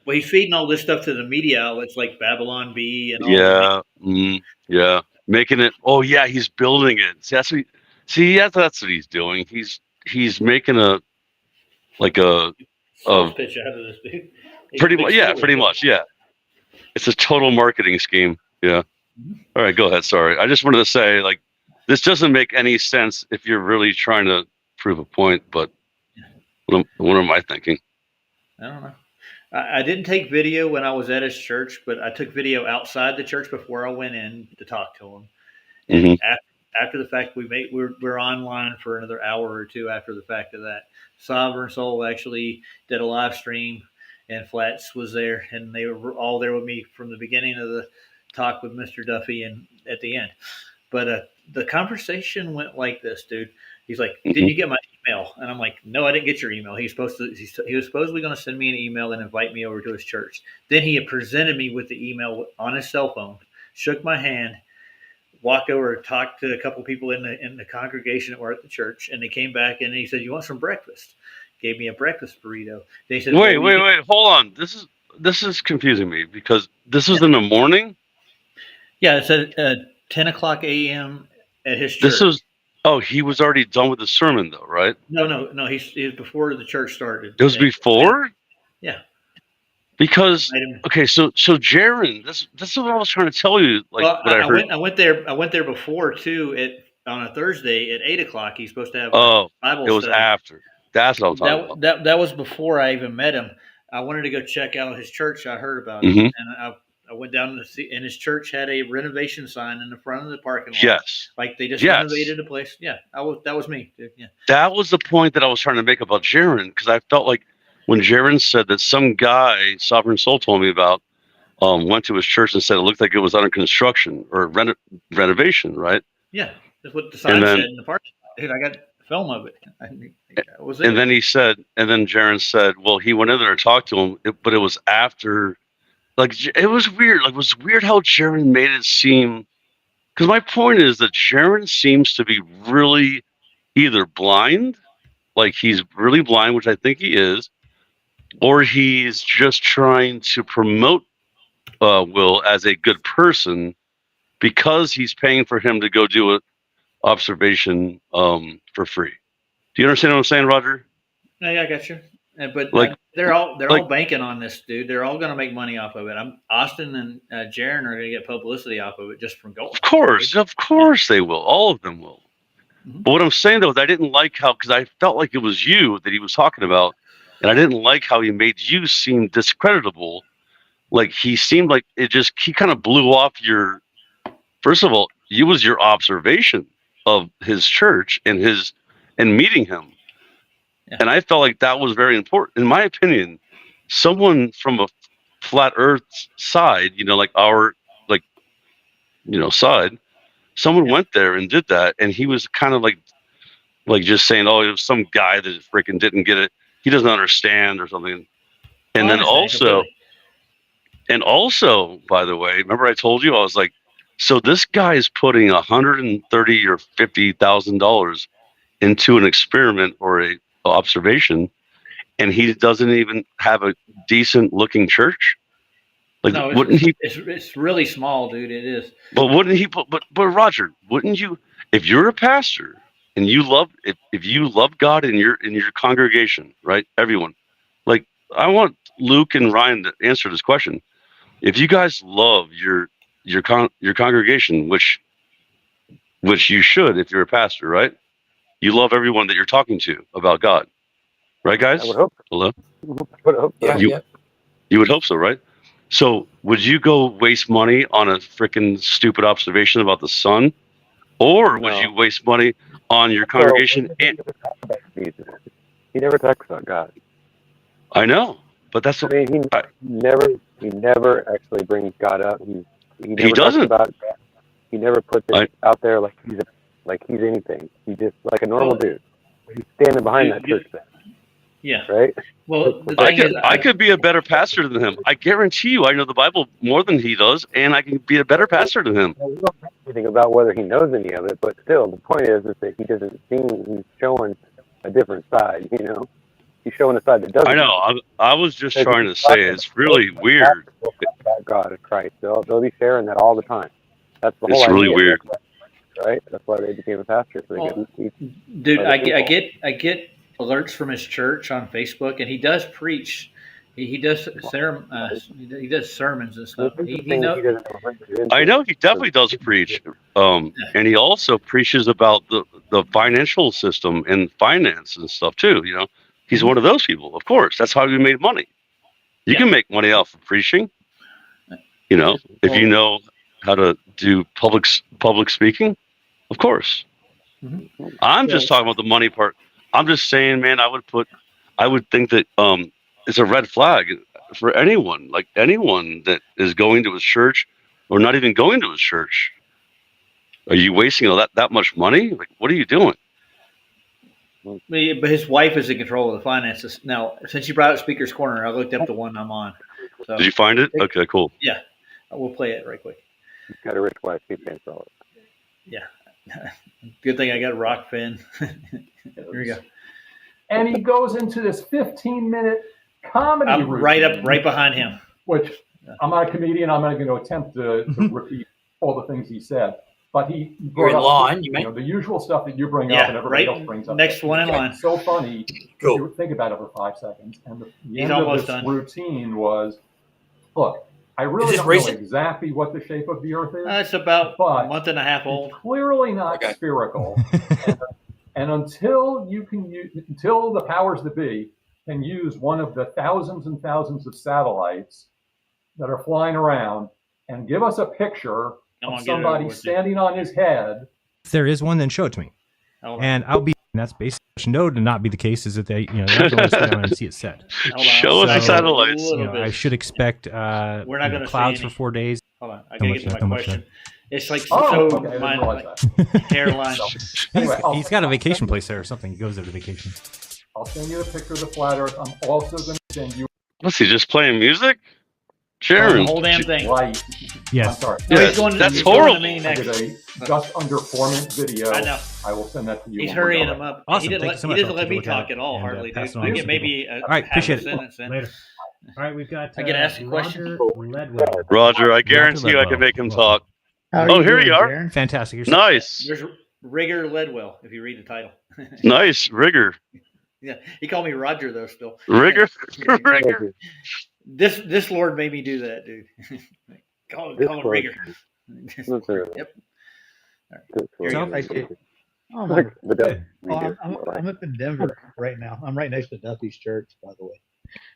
well, he's feeding all this stuff to the media outlets like Babylon Bee and all. Yeah, making it. Oh yeah, he's building it. That's what he's doing. He's making a Sales pitch out of this dude. pretty much. Yeah, it's a total marketing scheme. Yeah. All right, go ahead. Sorry, I just wanted to say like this doesn't make any sense if you're really trying to prove a point. But what am I thinking? I don't know. I didn't take video when I was at his church, but I took video outside the church before I went in to talk to him. And after the fact, we're online for another hour or two after the fact of that. Sovereign Soul actually did a live stream, and Flats was there, and they were all there with me from the beginning of the talk with Mr. Duffy and at the end. But the conversation went like this, dude. He's like, "Did you get my email?" And I'm like, "No, I didn't get your email." He was supposedly going to send me an email and invite me over to his church. Then he had presented me with the email on his cell phone, shook my hand, walked over and talked to a couple people in the congregation that were at the church, and they came back and he said, "You want some breakfast?" Gave me a breakfast burrito. They said, Wait, "Well, wait. Hold on. This is confusing me because this was in the morning. Yeah, it's at 10 o'clock a.m. at his church. This was. Oh, he was already done with the sermon, though, right? No. He was before the church started. It was before. Yeah. Because okay, so Jaron, this is what I was trying to tell you. Like Well, what I heard. I went there before too. On a Thursday at 8 o'clock. He's supposed to have Oh, Bible it was study. after. That's what I'm talking about. That was before I even met him. I wanted to go check out his church. I heard about it, Mhm. and I went down to see. And his church had a renovation sign in the front of the parking lot. Yes. Like they just Yes. renovated the place. Yeah, that was me. Dude. Yeah. That was the point that I was trying to make about Jaron, because I felt like when Jaron said that some guy, Sovereign Soul, told me about, went to his church and said it looked like it was under construction or renovation, right? Yeah, that's what the sign said in the parking lot. Dude, I got film of it. I was there. And then Jaron said, well, he went in there and talked to him, but it was after. Like, it was weird. Like, it was weird how Jaron made it seem. Because my point is that Jaron seems to be really either blind, like he's really blind, which I think he is, or he's just trying to promote Will as a good person because he's paying for him to go do an observation for free. Do you understand what I'm saying, Roger? Yeah, I got you. But Like, they're all banking on this, dude. They're all going to make money off of it. Austin and Jaron are going to get publicity off of it just from going. Of course they will. All of them will. Mm-hmm. But what I'm saying though is I didn't like how, because I felt like it was you that he was talking about, and I didn't like how he made you seem discreditable. Like he seemed like he kind of blew off your. First of all, it was your observation of his church and meeting him. Yeah. And I felt like that was very important. In my opinion, someone from a flat earth side, like our, side, someone went there and did that. And he was kind of like just saying, oh, it was some guy that freaking didn't get it. He doesn't understand or something. And then also, by the way, remember I told you, I was like, so this guy is putting $130,000 or $50,000 into an experiment or a observation, and he doesn't even have a decent looking church. Like, no, wouldn't he? It's really small, dude. It is. But wouldn't he? But Roger, wouldn't you? If you're a pastor and you love, if you love God in your congregation, right? Everyone, like, I want Luke and Ryan to answer this question. If you guys love your congregation, which you should if you're a pastor, right? You love everyone that you're talking to about God, right, guys? I would hope. Hello. I would hope so. You would hope so, right? So, would you go waste money on a freaking stupid observation about the sun, or would you waste money on your congregation? He never talks about God. I know, but that's. I mean, he never actually brings God up. He doesn't. Talks about God. He never puts it out there like he's anything. He's just like a normal dude. He's standing behind that church thing. Yeah. Right. Well, I could be a better pastor than him. I guarantee you, I know the Bible more than he does, and I can be a better pastor than him. We don't know anything about whether he knows any of it, but still, the point is that he doesn't seem. He's showing a different side. He's showing a side that doesn't. I know. I was just trying to say it's really weird. About God and Christ, they'll be sharing that all the time. That's the whole idea. It's really weird, right? That's why they became a pastor. So dude, I get alerts from his church on Facebook, and he does preach. He does he does sermons and stuff. I know he definitely does preach, and he also preaches about the financial system and finance and stuff too. He's one of those people. Of course, that's how he made money. You can make money off of preaching. If you know how to do public speaking, of course. Mm-hmm. I'm just talking about the money part. I'm just saying, man, I would think that it's a red flag for anyone that is going to his church or not even going to his church. Are you wasting that much money? Like, what are you doing? But his wife is in control of the finances. Now, since you brought up Speaker's Corner, I looked up the one I'm on. So, did you find it? Okay, cool. Yeah. We'll play it right quick. He's got a rich wife. He pays for all it. Yeah. Good thing I got rock fin. Here we go. And he goes into this 15-minute comedy I'm routine, right behind him. which I'm not a comedian. I'm not going to attempt to repeat all the things he said. But he You're brought in up line, you mean? the usual stuff that you bring up Yeah, and everybody right else brings up. next one in line. It's so funny Cool. if you think about it for 5 seconds. And the He's end of almost this done. routine was, look, I really this don't know recent? exactly what the shape of the Earth is. It's about but a month and a half old. It's clearly not Okay. spherical. and until you can until the powers that be can use one of the thousands and thousands of satellites that are flying around and give us a picture of somebody standing on his head. If there is one, then show it to me. And I'll be. And that's basically know to not be the case is that they're not going to let us go down and see it set. Show us the satellites. I should expect We're not going to clouds see for any. 4 days. Hold on, I gotta get to my question. It's like okay, my that. hairline. Anyway, He's got a vacation place there or something. He goes there to vacation. I'll send you a picture of the flat Earth. I'm also going to send you. What's he just playing music? The Sharon. whole damn thing. Right. Yes. I'm sorry. No, Yes, he's going to, that's he's going horrible. to me I next. did a just under 4-minute video. I know. I will send that to you. He's when we're hurrying done. him up. Awesome. He didn't Thank let, you so he much. doesn't I'll let take a me look talk at at all, and, hardly, pass dude. it on I to get some maybe All right, half appreciate a it. sentence in. Later. All right, we've got. I get to ask a question. Ledwell. Roger, I guarantee you I can make him talk. Oh, here you are. Fantastic. You're Nice. There's Rigger Ledwell, if you read the title. Nice. Rigger. Yeah, he called me Roger though. Still. Rigger. Rigger. This Lord made me do that, dude. call him Rigger. Yep. Here you go. Oh, my. I'm up in Denver right now. I'm right next to Duffy's church, by the way.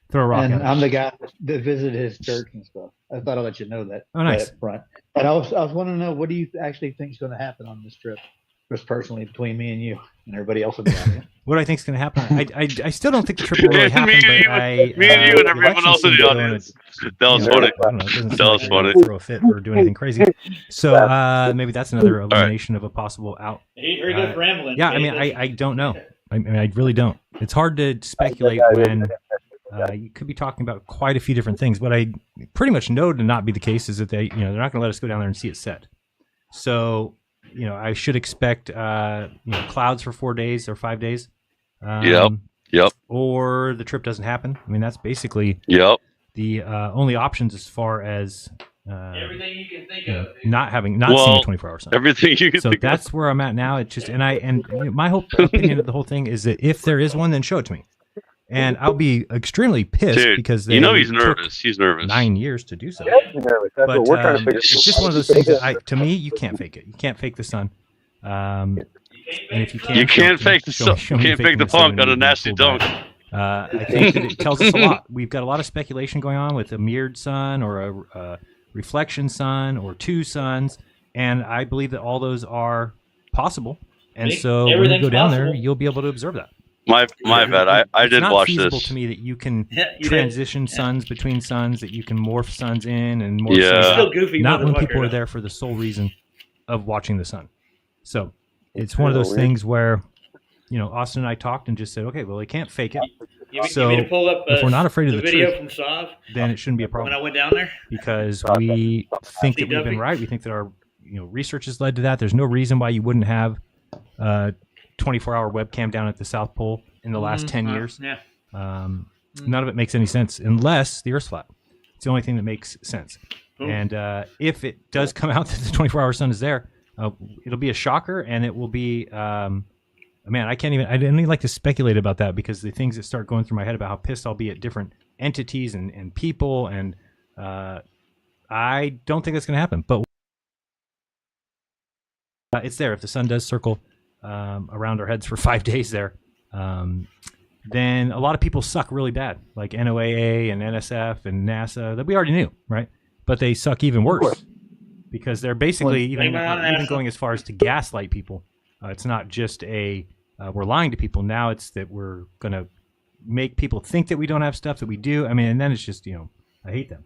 Throw a rock And at I'm him. the guy that visited his church and stuff. I thought I'd let you know that. Oh, nice. Right up front. And I was wanting to know, what do you actually think is going to happen on this trip? Just personally, between me and you and everybody else in the audience. What do I think is going to happen? I still don't think the trip will really happen. me and you and everyone else in the audience. That was funny. That was funny. Throw a fit or do anything crazy. So maybe that's another elimination of a possible out. Here he goes rambling. Yeah, I mean, I don't know. I mean, I really don't. It's hard to speculate when you could be talking about quite a few different things. What I pretty much know to not be the case is that they're not going to let us go down there and see it set. So, I should expect clouds for 4 days or 5 days. Yep. Or the trip doesn't happen. I mean, that's basically the only options as far as everything you can think of. not seeing a 24-hour sun. Everything you can So think that's where I'm at now. It's just my whole opinion of the whole thing is that if there is one, then show it to me. And I'll be extremely pissed Dude, because he's took nervous. He's nervous. 9 years to do so. That's But what we're trying to figure it's just one of those things that to me, you can't fake it. You can't fake the sun. And if you can't, You can't fake the sun. You can't fake the punk on a nasty dunk. I think that it tells us a lot. We've got a lot of speculation going on with a mirrored sun or a reflection sun or two suns, and I believe that all those are possible. And so when you go down there, you'll be able to observe that. My bad. I did watch this. It's not feasible to me that you can transition suns between suns, that you can morph suns in and morph suns out. Still goofy, not when people motherfucker. are there for the sole reason of watching the sun. So it's one of those things where, Austin and I talked and just said, okay, well, they can't fake it. You want me to pull up if we're not afraid of the video truth, from Sav then it shouldn't be a problem. when I went down there? Because we think that we've been right. We think that our research has led to that. There's no reason why you wouldn't have 24-hour webcam down at the South Pole in the last 10 years. Yeah. None of it makes any sense unless the Earth's flat. It's the only thing that makes sense. Cool. And if it does come out that the 24-hour sun is there, it'll be a shocker, and it will be man, I didn't even like to speculate about that, because the things that start going through my head about how pissed I'll be at different entities and people, and I don't think that's going to happen. But it's there. If the sun does circle around our heads for 5 days there, then a lot of people suck really bad, like NOAA and NSF and NASA, that we already knew, right? But they suck even worse, because they're basically even going as far as to gaslight people. It's not just we're lying to people. Now it's that we're going to make people think that we don't have stuff that we do. I mean, and then it's just, I hate them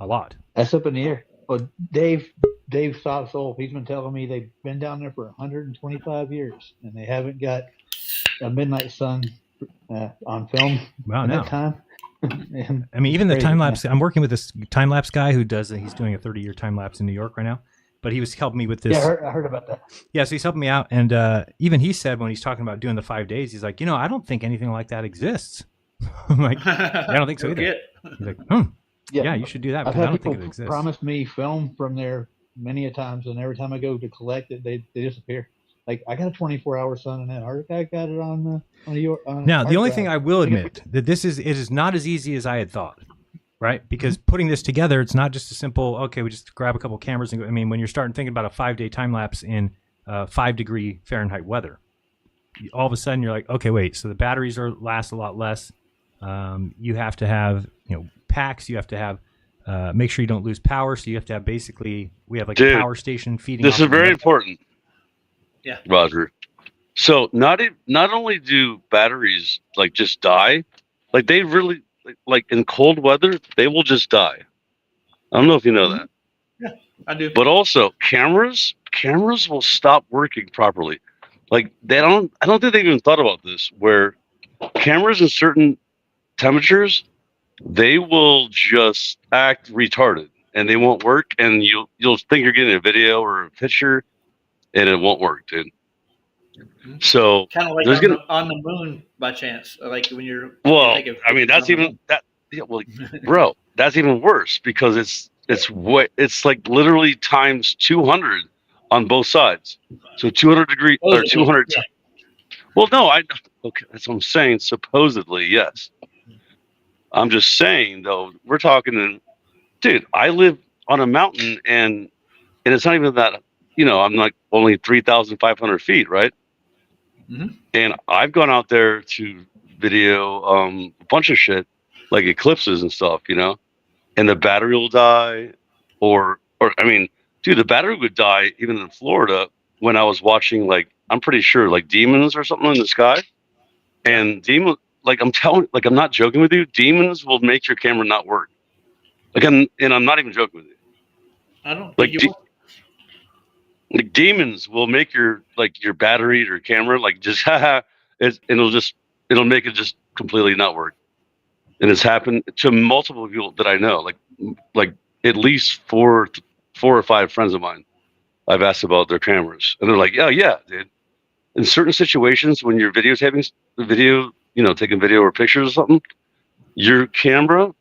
a lot. That's up in the air. Well, Dave Soul, he's been telling me they've been down there for 125 years, and they haven't got a midnight sun on film in that time. I mean, even the time lapse. I'm working with this time lapse guy who he's doing a 30-year time lapse in New York right now. but he was helping me with this. Yeah, I heard about that. Yeah, so he's helping me out, and even he said when he's talking about doing the 5 days, he's like, I don't think anything like that exists. I'm like, I don't think so either. He's like, yeah, you should do that I've because I had don't think it people exists. promise me film from there many a times, and every time I go to collect it, they disappear. Like I got a 24-hour Sun in Antarctica. I got it on Now, the only hard thing drive. I will admit that it is not as easy as I had thought, right? Because putting this together, it's not just a simple, okay, we just grab a couple cameras and go. I mean, when you're starting thinking about a 5-day time lapse in 5-degree Fahrenheit weather, all of a sudden you're like, okay, wait, so the batteries last a lot less. You have to have, packs. You have to have, make sure you don't lose power. So you have to have we have like a power station feeding. This is very important. Yeah, Roger. So not only do batteries like just die, like they really like in cold weather they will just die. I don't know if you know that. Yeah, I do. But also cameras will stop working properly. Like I don't think they even thought about this. Where cameras in certain temperatures, they will just act retarded and they won't work, and you'll think you're getting a video or a picture, and it won't work, dude. So kind of like there's on the moon by chance, like when you're. Well, taking I mean that's pictures on the even that. Yeah, well, bro, that's even worse because it's like literally times 200 on both sides. So 200 degree or 200. Yeah. Well, no, okay, that's what I'm saying. Supposedly, yes. I'm just saying though, we're talking, dude. I live on a mountain, and it's not even that. I'm like only 3,500 feet, right? Mhm. And I've gone out there to video a bunch of shit, like eclipses and stuff, and the battery will die, or I mean, dude, the battery would die even in Florida when I was watching, like, I'm pretty sure, like demons or something in the sky, and demon, like I'm not joking with you, demons will make your camera not work. Like, I'm not even joking with you. I don't Like, think you. like demons will make your battery or camera like just it'll make it just completely not work. And it's happened to multiple people that I know, like at least four or five friends of mine. I've asked about their cameras, and they're like, "Oh yeah, dude." In certain situations, when you're videotaping video, taking video or pictures or something, your camera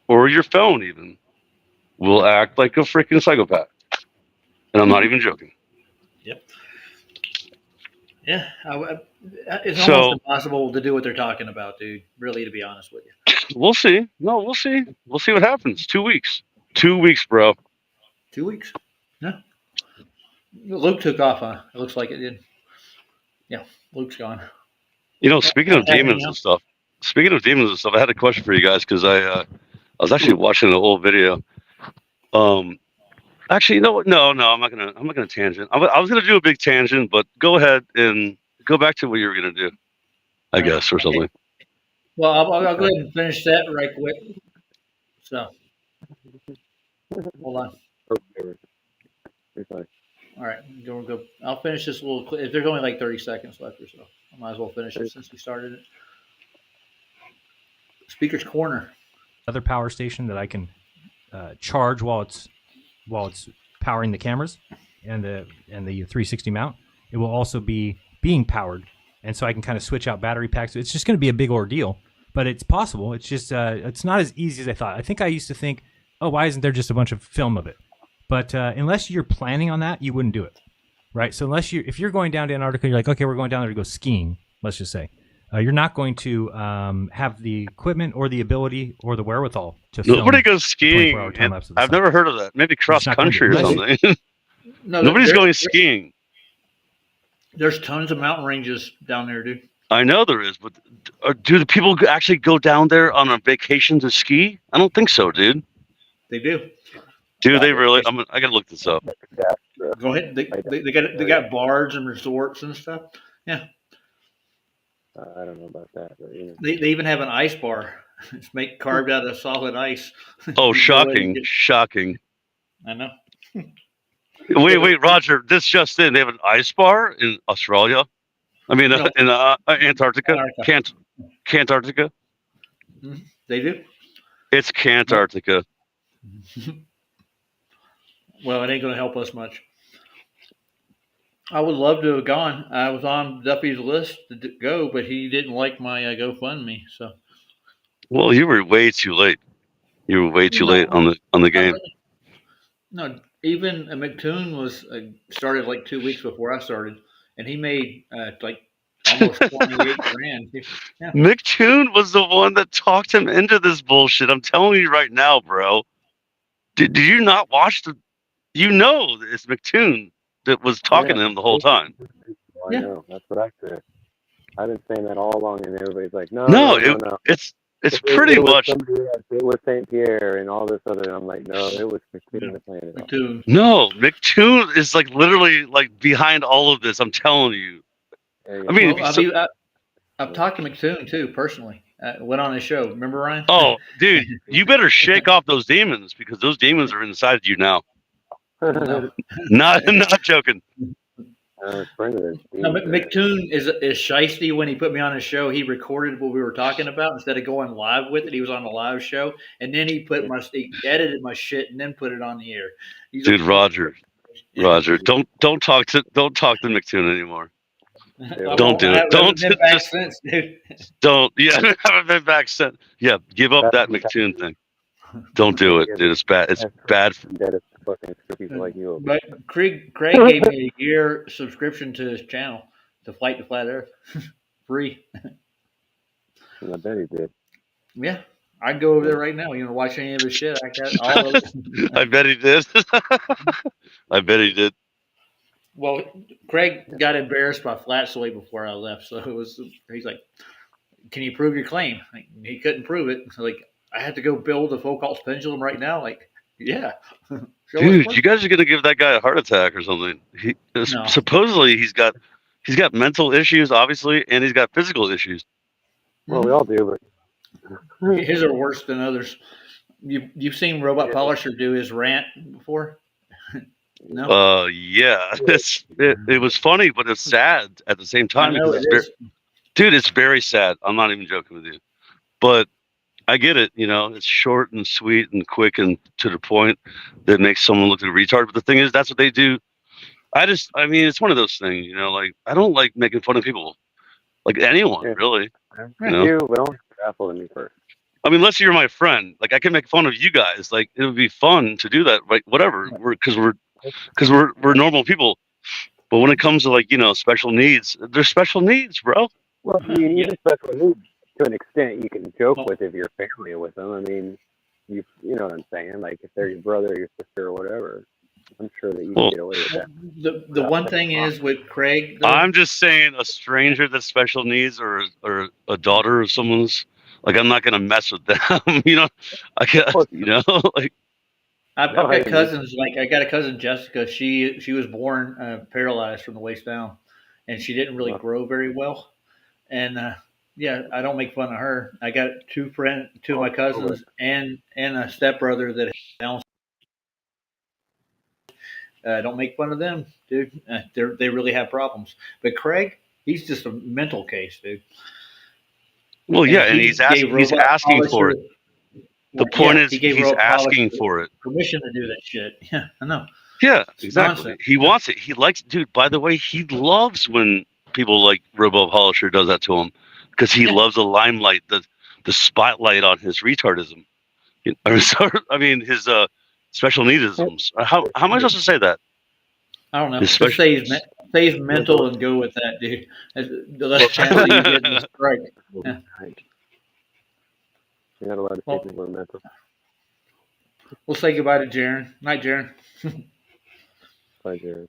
or your phone even will act like a freaking psychopath. And I'm not even joking. Yep. Yeah, it's So- almost impossible to do what they're talking about, dude. Really, to be honest with you. We'll see. No, we'll see. We'll see what happens. 2 weeks. 2 weeks, bro. 2 weeks. Yeah. Luke took off, huh? It looks like it did. Yeah, Luke's gone. Speaking of demons and stuff. I had a question for you guys because I was actually watching an old video. Actually, you know what? No, I'm not gonna tangent. I was gonna do a big tangent, but go ahead and go back to what you were gonna do, I guess, or something. Well, I'll go ahead and finish that right quick. So, hold on. All right, go. I'll finish this little clip. If there's only like 30 seconds left or so, I might as well finish it since we started it. Speaker's Corner. Other power station that I can charge while it's powering the cameras and the 360 mount. It will also be being powered, and so I can kind of switch out battery packs. It's just going to be a big ordeal, but it's possible. It's just it's not as easy as I thought. I think I used to think, oh, why isn't there just a bunch of film of it? But unless you're planning on that, you wouldn't do it, right? So if you're going down to Antarctica, you're like, okay, we're going down there to go skiing. Let's just say. You're not going to have the equipment or the ability or the wherewithal to film. Nobody goes skiing. I've never heard of that. Maybe cross country or something. No, Nobody's going skiing. There's tons of mountain ranges down there, dude. I know there is, but do the people actually go down there on a vacation to ski? I don't think so, dude. They do. Do they really? I gotta look this up. Go ahead. They got bars and resorts and stuff. Yeah. I don't know about that, but They even have an ice bar. It's carved out of solid ice. Oh, shocking! Shocking. I know. Wait, Roger. This just in. They have an ice bar in Australia. I mean, No. in Antarctica. Cantarctica. They do. It's Cantarctica. Well, it ain't going to help us much. I would love to have gone. I was on Duffy's list to go, but he didn't like my GoFundMe. So, Well, you were way too late. You were way too late on the game. No, even McToon was started like 2 weeks before I started, and he made like almost 28 grand. Yeah. McToon was the one that talked him into this bullshit. I'm telling you right now, bro. Did you not watch the? You know, it's McToon that was talking to him the whole time. I know. That's what I said. I've been saying that all along, and everybody's like, no. It's pretty much. It was St. Pierre and all this other. And I'm like, no, it was McToon that planned it all. McToon. No, McToon is like literally like behind all of this. I'm telling you. I mean, well, I've talked to McToon too personally. Went on his show. Remember, Ryan? Oh, dude, you better shake off those demons because those demons are inside you now. No. Not joking. McToon is shiesty. When he put me on his show, he recorded what we were talking about instead of going live with it. He was on a live show, and then he edited my shit and then put it on the air. Dude, Roger, don't talk to McToon anymore. Don't do it. Don't been back since, dude. Don't. Yeah, I haven't been back since. Yeah, give up that McToon thing. Don't do it, dude. It's bad. It's bad. For people like you. But Craig gave me a year subscription to his channel, to Flight to Flat Earth, free. I bet he did. Yeah, I'd go over there right now. You know, watch any of his shit. I got all of it. I bet he did. I bet he did. Well, Craig got embarrassed by Flat Soy before I left, so he's like, "Can you prove your claim?" Like, he couldn't prove it. So, like, I had to go build the Foucault's pendulum right now. Like, yeah. Dude, you guys are gonna give that guy a heart attack or something. Supposedly he's got mental issues, obviously, and he's got physical issues. Well, we all do, but his are worse than others. You've seen Robot Polisher do his rant before? No. Yeah. It was funny, but it's sad at the same time. I know it is. Dude, it's very sad. I'm not even joking with you, but I get it. You know, it's short and sweet and quick and to the point that makes someone look like a retard. But the thing is, that's what they do. I mean, it's one of those things, you know, like, I don't like making fun of people, like anyone, really. You know? But don't grapple to me first. I mean, unless you're my friend, like, I can make fun of you guys. Like, it would be fun to do that, like, whatever. Because we're normal people. But when it comes to, like, you know, special needs, they're special needs, bro. Well, I mean, even special needs, to an extent, you can joke with if you're family with them. I mean, you know what I'm saying? Like, if they're your brother or your sister or whatever, I'm sure that you can get away with that. The one thing is with Craig, though, I'm just saying, a stranger that's special needs or a daughter of someone's, like, I'm not gonna mess with them. You know, I can't. You know, like, I've got cousins. Like, I got a cousin, Jessica. She was born paralyzed from the waist down, and she didn't really grow very well. And yeah, I don't make fun of her. I got two of my cousins, and a stepbrother that has Down. Don't make fun of them, dude. They really have problems. But Craig, he's just a mental case, dude. Well, yeah, and he's asking for it. The point is, he's asking for it. Permission to do that shit. Yeah, I know. Yeah, exactly. He wants it. He likes, dude. By the way, he loves when people like Robo Polisher does that to him, because he loves the limelight, the spotlight on his retardism. I mean, his special needisms. How am I supposed to say that? I don't know. Just say he's mental and go with that, dude. The less chance that you get in the strike. Yeah. You're not allowed to say people are mental. We'll say goodbye to Jaron. Night, Jaron. Bye, Jaron.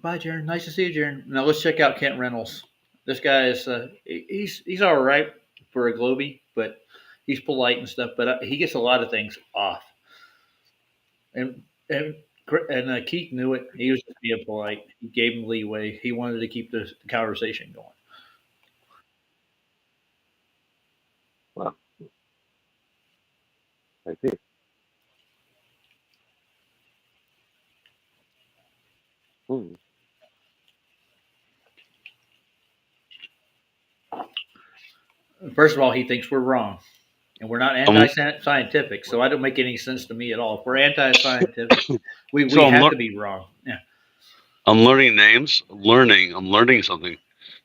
Bye, Jaron. Nice to see you, Jaron. Now let's check out Kent Reynolds. This guy is he's all right for a Globie, but he's polite and stuff. But he gets a lot of things off. And Keith knew it. He was just being polite. He gave him leeway. He wanted to keep the conversation going. Wow. I see. First of all, he thinks we're wrong. And we're not anti-scientific, so that don't make any sense to me at all. If we're anti-scientific, we So have to be wrong. Yeah. I'm learning names. I'm learning something.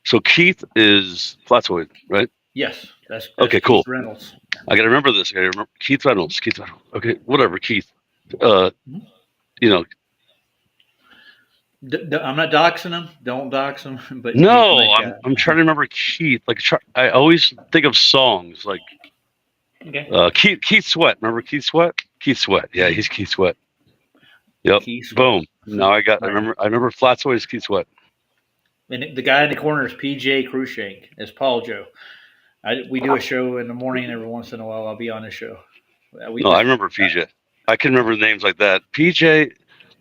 So Keith is Flatoid, right? Yes, that's okay. Keith Cool. Reynolds. I gotta remember this. I gotta remember Keith Reynolds. Keith Reynolds. Okay, whatever. Keith. Mhm. You know. I'm not doxing him. Don't dox him. But No, he's a nice I'm trying to remember Keith. Like I always think of songs like Okay. Keith Sweat. Remember Keith Sweat? Keith Sweat. Yeah, he's Keith Sweat. Yep. Keith Sweat. Boom. Now I remember Flatoid is Keith Sweat. And the guy in the corner is PJ Cruikshank. It's Paul Joe. We do a show in the morning, and every once in a while I'll be on the show. I remember PJ. I can remember names like that. PJ,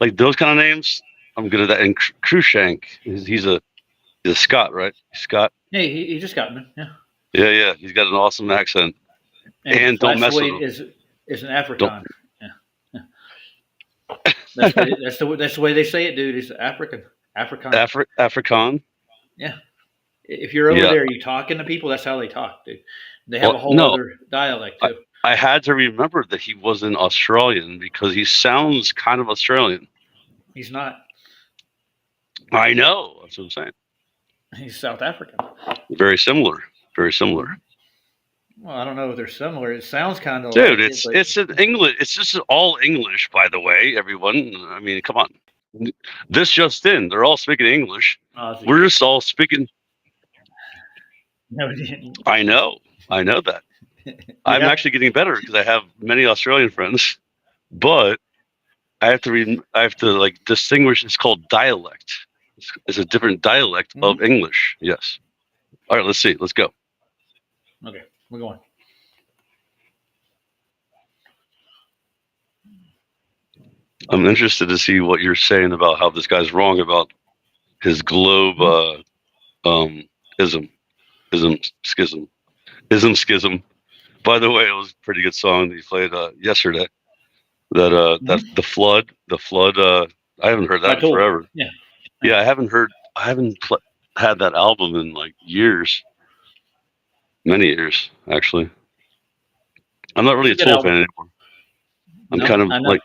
like those kind of names, I'm good at that. And Cruikshank, he's a Scot, right? Scott. Hey, he just got me. Yeah. Yeah. He's got an awesome accent. And don't mess with him. Is an African. Yeah. That's the way they say it, dude. It's African. Afrikaan. Yeah. If you're over there, you talking to people. That's how they talk, dude. They have a whole other dialect too. I had to remember that he wasn't Australian because he sounds kind of Australian. He's not. I know. That's what I'm saying. He's South African. Very similar. Very similar. Well, I don't know if they're similar. It sounds kind of dude. Like it's in English. It's just all English, by the way. Everyone. I mean, come on. This just in. They're all speaking English. We're just all speaking. I know that. I'm actually getting better because I have many Australian friends, but I have to like distinguish. It's called dialect. It's a different dialect of English. Yes. All right. Let's see. Let's go. Okay, we're going. I'm interested to see what you're saying about how this guy's wrong about his globe schism. By the way, it was a pretty good song that you played yesterday. That the flood. I haven't heard that in forever. Yeah. I haven't had that album in like years, many years actually. I'm not really a Tool fan anymore. I'm kind of like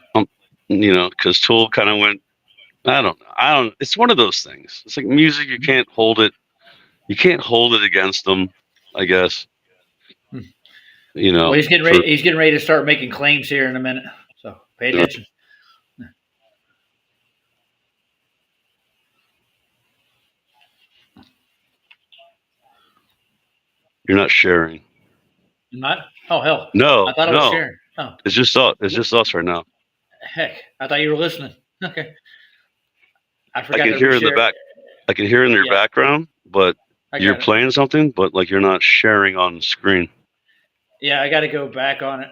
because Tool kind of went. I don't. It's one of those things. It's like music. You can't hold it. You can't hold it against them. I guess. Well, he's getting ready. He's getting ready to start making claims here in a minute. So pay attention. You're not sharing. Not? Oh hell. No. I thought I was sharing. Oh. It's just us. It's just us right now. Heck, I thought you were listening. Okay. I can hear in the back. I can hear in your background, but you're playing something, but like you're not sharing on the screen. Yeah, I got to go back on it.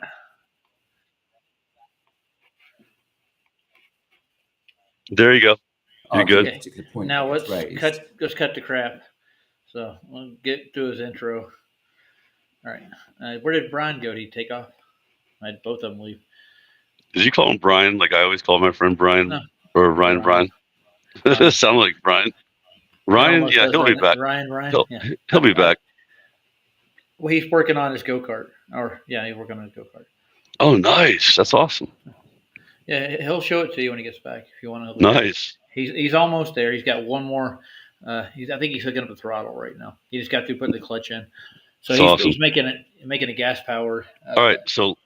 There you go. You're good. Okay. Now let's cut the crap. So we'll get to his intro. All right. Where did Brian go? Did he take off? I had both of them leave. Did you call him Brian? Like I always call my friend Brian, or Ryan Brian. Sound like Brian. Ryan, yeah, he'll be back. Ryan, he'll be back. Well, he's working on his go-kart. He's working on his go-kart. Oh, nice. That's awesome. Yeah, he'll show it to you when he gets back if you want to. Nice. He's almost there. He's got one more. I think he's hooking up the throttle right now. He just got to put the clutch in. So he's making a gas powered. All right. So,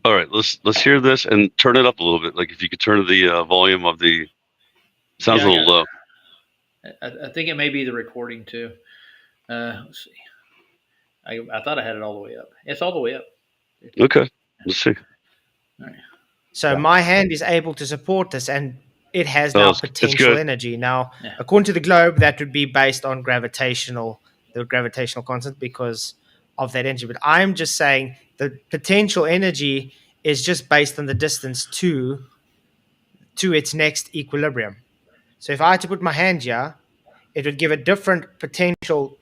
all right. Let's hear this and turn it up a little bit. Like if you could turn the volume of the. Sounds a little low. I think it may be the recording too. Let's see. I thought I had it all the way up. It's all the way up. Okay. Let's see. All right. So my hand is able to support this, and it has now potential energy. Now, according to the globe, that would be based on the gravitational constant because of that energy. But I'm just saying the potential energy is just based on the distance to its next equilibrium. So if I had to put my hand here, it would give a different potential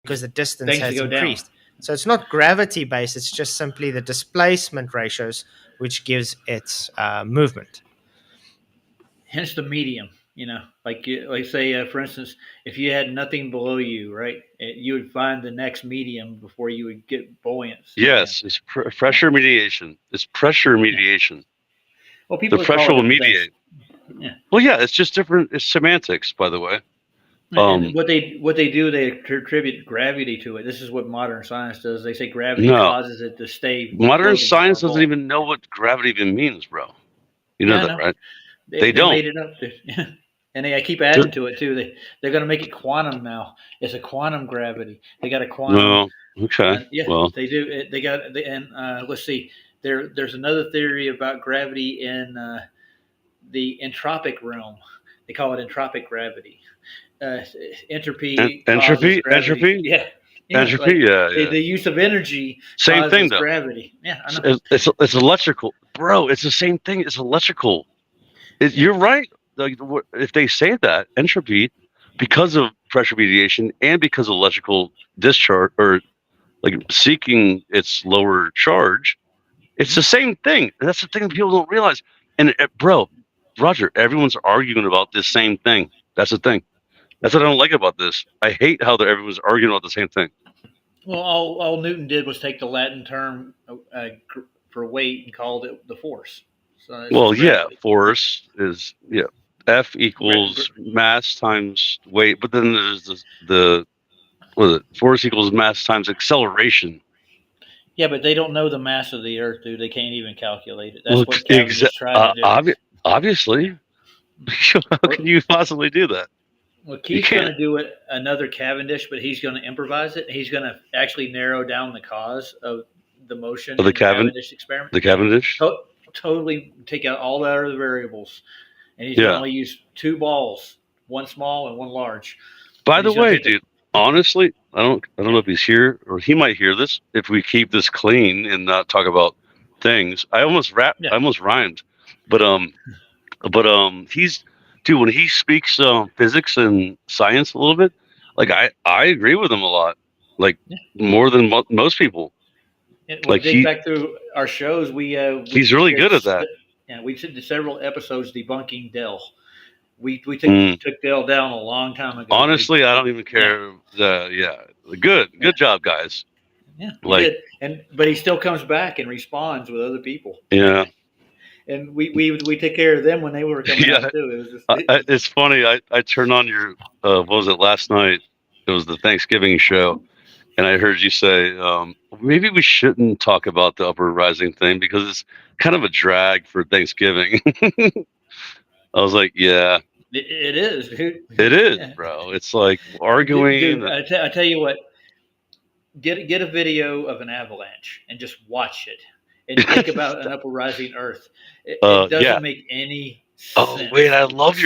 because the distance has increased. So it's not gravity based, it's just simply the displacement ratios which gives its movement. Hence the medium. You know, like say for instance, if you had nothing below you, right, you would find the next medium before you would get buoyancy again. Yes, it's pressure mediation. It's pressure mediation. Well, The people call pressure it will different things. mediate. Yeah. Well, yeah, it's just different. It's semantics, by the way. And what they do, they attribute gravity to it. This is what modern science does. They say gravity No, causes it to stay modern floating on science a doesn't ball. even know what gravity even means, bro. You know Yeah, I that, know. right? They They they don't. made it up, and they keep adding to it too. They're going to make it quantum now. It's a quantum gravity. They got a quantum. No. Okay. Yeah, Well, they do. They got and let's see. There's another theory about gravity in the entropic realm. They call it entropic gravity. Entropy causes entropy, gravity. entropy, Yeah, yeah. entropy. Like Yeah, yeah. the use of energy Same thing causes though. gravity. Yeah, I know. It's electrical, bro. It's the same thing. It's electrical. Yeah. You're right. Like if they say that entropy, because of pressure mediation and because of electrical discharge or like seeking its lower charge, it's the same thing. That's the thing that people don't realize. And bro, Roger, everyone's arguing about this same thing. That's the thing. That's what I don't like about this. I hate how everyone's arguing about the same thing. Well, all Newton did was take the Latin term for weight and called it the force. So it's Well, just yeah, gravity. force is F Gra- equals gra- mass times weight, but then there's the what is it? Force equals mass times acceleration. yeah, but they don't know the mass of the Earth, dude. They can't even calculate it. Well, That's what Cavendish tried to do. obviously, how can you possibly do that? Well, You Keith's going can't. to do it another Cavendish, but he's going to improvise it. He's going to actually narrow down the cause of the motion Of in the Cavendish experiment. the Yeah, Cavendish. totally take out all the other variables, and he's going to Yeah. only use two balls, one small and one large. By And the he's going to way, take the dude, honestly, I don't know if he's here or he might hear this. If we keep this clean and not talk about things, I almost rhymed, but he's dude when he speaks physics and science a little bit, like I agree with him a lot, like more than most people. well, Like dig back through our shows. he's really good at that. Yeah, we did several episodes debunking Dell. We Mm. took Dell down a long time ago. Honestly, I don't even Yeah. care. Good job, guys. Yeah, we Like, did, but he still comes back and responds with other people. yeah. And we take care of them when they were coming Yeah, out too. It was just it's funny. I turned on your what was it last night? It was the Thanksgiving show, and I heard you say maybe we shouldn't talk about the upward rising thing because it's kind of a drag for Thanksgiving. I was like, yeah, it is, dude. it is, Yeah. bro. It's like arguing. Dude, I tell you what, get a video of an avalanche and just watch it and think about an upward rising Earth. It Yeah. doesn't make any Oh sense. wait, I love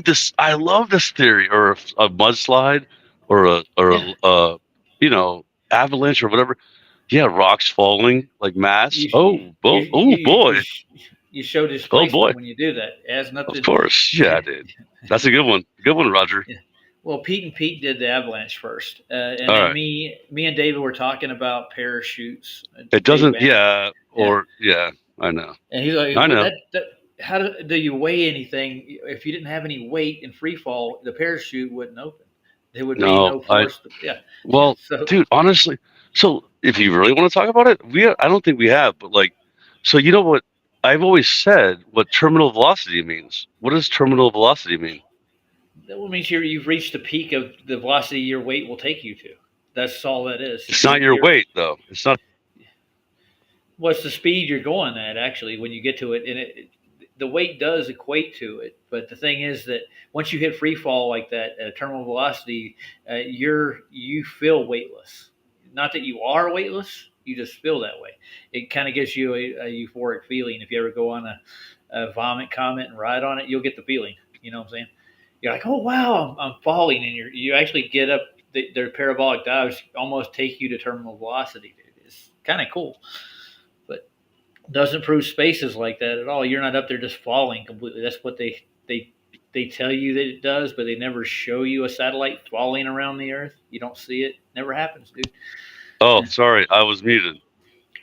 this. I love this theory, or a mudslide, or a avalanche or whatever. Yeah, rocks falling like mass. You, Oh boy. You show Oh displacement boy. when you do that. It has nothing. Of course, yeah, dude. That's a good one. Good one, Roger. Yeah. Well, Pete did the avalanche first, and All then right. me and David were talking about parachutes. It doesn't. Yeah. I know. And he's like, I well, know. how do you weigh anything? If you didn't have any weight in free fall, the parachute wouldn't open. There would be no force. Well, dude, honestly, so if you really want to talk about it, I don't think we have, but like, so you know what? I've always said what terminal velocity means. What does terminal velocity mean? That means you've reached the peak of the velocity your weight will take you to. That's all that is. It's not your weight, though. It's not. What's the speed you're going at, actually, when you get to it? And the weight does equate to it. But the thing is that once you hit free fall like that at terminal velocity, you feel weightless. Not that you are weightless, you just feel that way. It kind of gives you a euphoric feeling. If you ever go on a vomit comet and ride on it, you'll get the feeling. You know what I'm saying? You're like, oh wow, I'm falling, and you actually get up. Their parabolic dives almost take you to terminal velocity, dude. It's kind of cool, but doesn't prove spaces like that at all. You're not up there just falling completely. That's what they tell you that it does, but they never show you a satellite falling around the Earth. You don't see it. Never happens, dude. Oh, sorry, I was muted.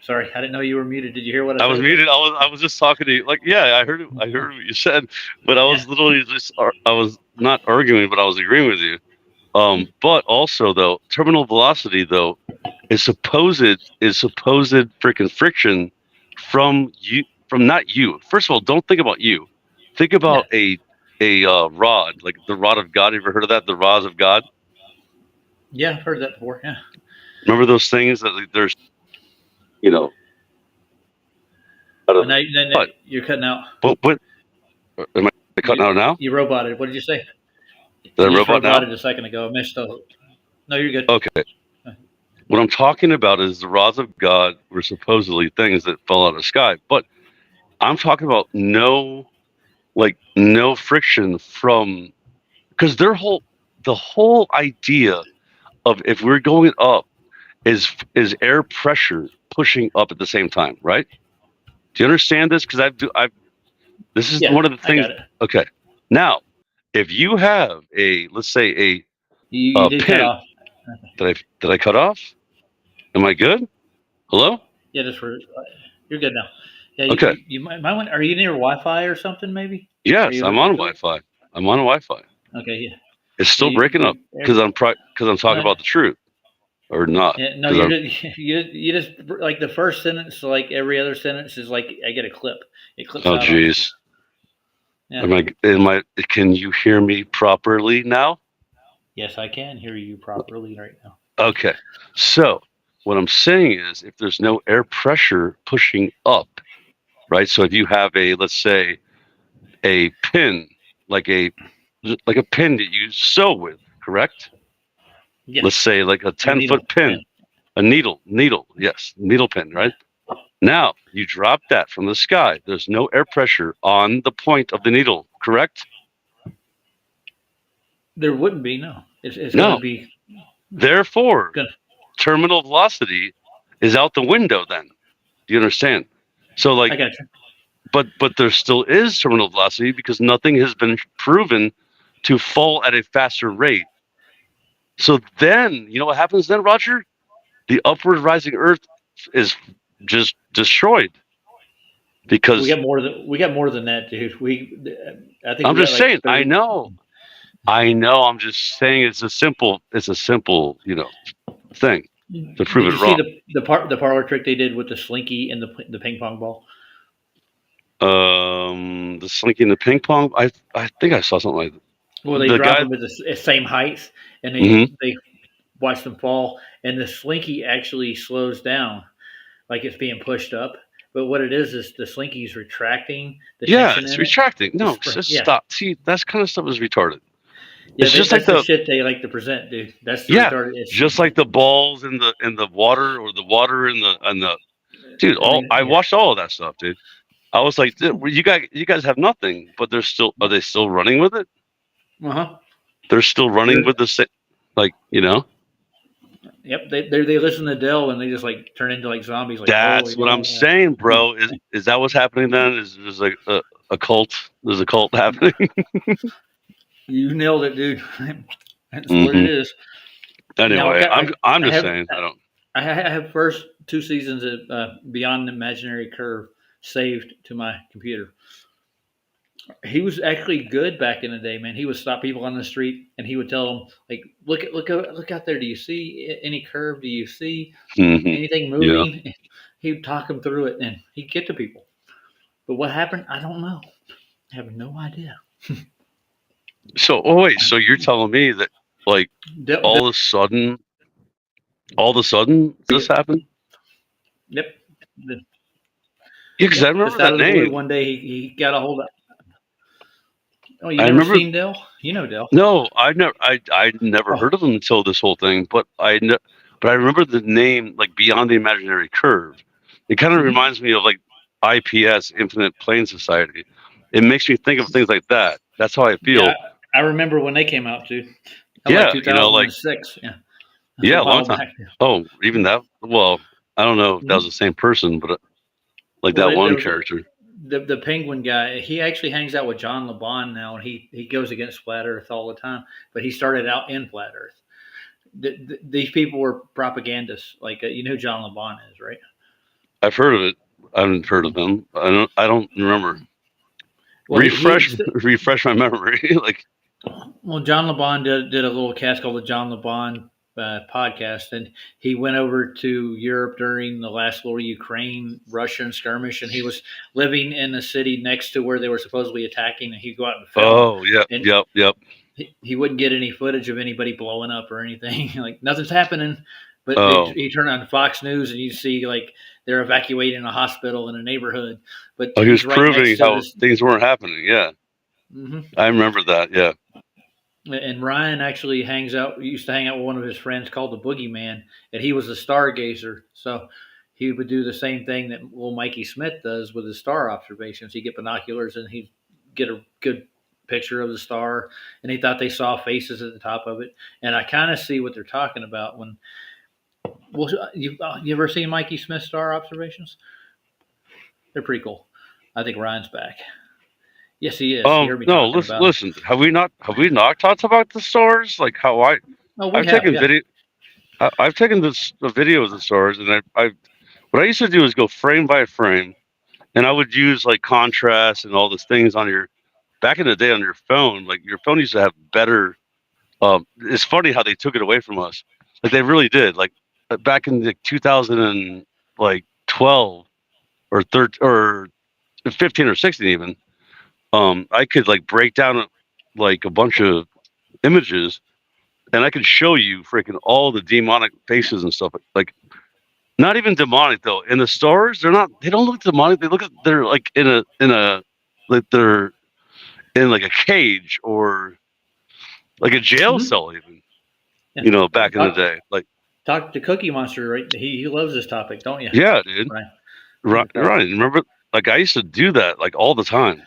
Sorry, I didn't know you were muted. Did you hear what I I said? was muted. I was just talking to you. Like, yeah, I heard it. I heard what you said, but I was literally just I was not arguing, but I was agreeing with you. But also though, terminal velocity though is supposed freaking friction from not you. First of all, don't think about you. Think about a rod, like the rod of God. You ever heard of that? The rods of God. Yeah, I've heard that before. Yeah. Remember those things that like, there's, you know, out of Now, what? you're cutting out. What? Am I cutting out now? You roboted. What did you say? Did I You just robot now? roboted a second ago. I missed the. No, you're good. Okay. What I'm talking about is the rods of God were supposedly things that fell out of the sky, but I'm talking about no friction from, because the whole idea of if we're going up is air pressure pushing up at the same time, right? Do you understand this? Because this is one of the things. I got it. Okay. Now, if you have let's say You did cut pin, off. did I cut off? Am I good? Hello? Yeah, you're good now. Yeah, Okay. you might want. Are you near Wi-Fi or something? Maybe. Yes, I'm on Wi-Fi. I'm on Wi-Fi. Okay, yeah. It's still breaking up because I'm talking about the truth, or not? Yeah, no, you just like the first sentence, like every other sentence is like I get a clip. It clips Oh, out. jeez. Yeah. Can you hear me properly now? Yes, I can hear you properly right now. Okay. So what I'm saying is, if there's no air pressure pushing up, right? So if you have let's say, a pin, like a pin that you sew with, correct? Yes. Let's say like a 10-foot pin, a needle, yes, needle pin, right? Now you drop that from the sky. There's no air pressure on the point of the needle, correct? There wouldn't be, no. It's No. going to be. Therefore, terminal velocity is out the window then. Do you understand? So like, I got you. But there still is terminal velocity because nothing has been proven to fall at a faster rate. So then, you know what happens then, Roger? The upward rising Earth is just destroyed because we got more than that, dude. I think I'm just saying. I know. I'm just saying it's a simple thing to prove Did it you wrong. see the parlor trick they did with the slinky and the ping pong ball? The slinky and the ping pong. I think I saw something like that. Well, they drop them at the same height, and they watch them fall, and the slinky actually slows down, like it's being pushed up. But what it is the slinky's retracting the tension. It's retracting. No, just stop. See, that kind of stuff is retarded. Yeah, it's just like the shit they like to present, dude. That's the retarded. Just like the balls in the water, or the water in the dude. I watched all of that stuff, dude. I was like, you guys have nothing, but are they still running with it? They're still running with the same, like, you know. Yep, they listen to Dell and they just like turn into like zombies. Like, that's what I'm saying, bro. Is that what's happening then? Is there's like a cult? There's a cult happening. You nailed it, dude. That's what it is. Anyway, I'm just saying. I have first 2 seasons of Beyond the Imaginary Curve saved to my computer. He was actually good back in the day, man. He would stop people on the street and he would tell them, like, look out there. Do you see any curve? Do you see anything moving? Yeah. He'd talk them through it and he'd get to people. But what happened? I don't know. I have no idea. So, so you're telling me that, like, all of a sudden this happened? Yep. Yeah, because I remember that name. One day he got a hold of. Oh, you never seen Dell? You know Dell. No, I'd never heard of him until this whole thing. But I remember the name, like Beyond the Imaginary Curve. It kind of reminds me of like IPS, Infinite Plane Society. It makes me think of things like that. That's how I feel. Yeah, I remember when they came out too. Like 2006. Yeah, a long time. Back. Oh, even that. Well, I don't know if that was the same person, but like that one character. The penguin guy, he actually hangs out with John LeBon now, and he goes against Flat Earth all the time. But he started out in Flat Earth. These people were propagandists. Like, you know who John LeBon is, right? I've heard of it. I haven't heard of him. I don't remember. Well, refresh my memory. Like, well, John LeBon did a little cast called the John LeBon podcast, and he went over to Europe during the last little Ukraine-Russian skirmish, and he was living in a city next to where they were supposedly attacking, and he'd go out and film. oh yeah, And yep. he wouldn't get any footage of anybody blowing up or anything. Like nothing's happening. But Oh. he turned on Fox News and you see like they're evacuating a hospital in a neighborhood. But Oh, he was he's right proving next to how this. things weren't happening. Yeah, I remember that. Yeah. And Ryan actually used to hang out with one of his friends called the Boogeyman, and he was a stargazer. So he would do the same thing that little Mikey Smith does with his star observations. He'd get binoculars and he'd get a good picture of the star, and he thought they saw faces at the top of it. And I kind of see what they're talking about when. Well, you ever seen Mikey Smith star observations? They're pretty cool. I think Ryan's back. Yes, he is. You heard me No, talking about listen. Have we not talked about the stars? Like how I've taken video. I've taken a video of the stars, and I what I used to do is go frame by frame, and I would use like contrast and all those things on your back in the day on your phone. Like your phone used to have better. It's funny how they took it away from us. Like they really did. Like back in the 2012 or 13 or 15 or 16 even. I could like break down like a bunch of images, and I could show you freaking all the demonic faces and stuff. Like, not even demonic though. In the stars, they don't look demonic. They're like in a like they're in like a cage or like a jail cell even. Yeah. You know, back in the day, like talk to Cookie Monster, right? He loves this topic, don't you? yeah, dude. Right. Remember, like I used to do that like all the time.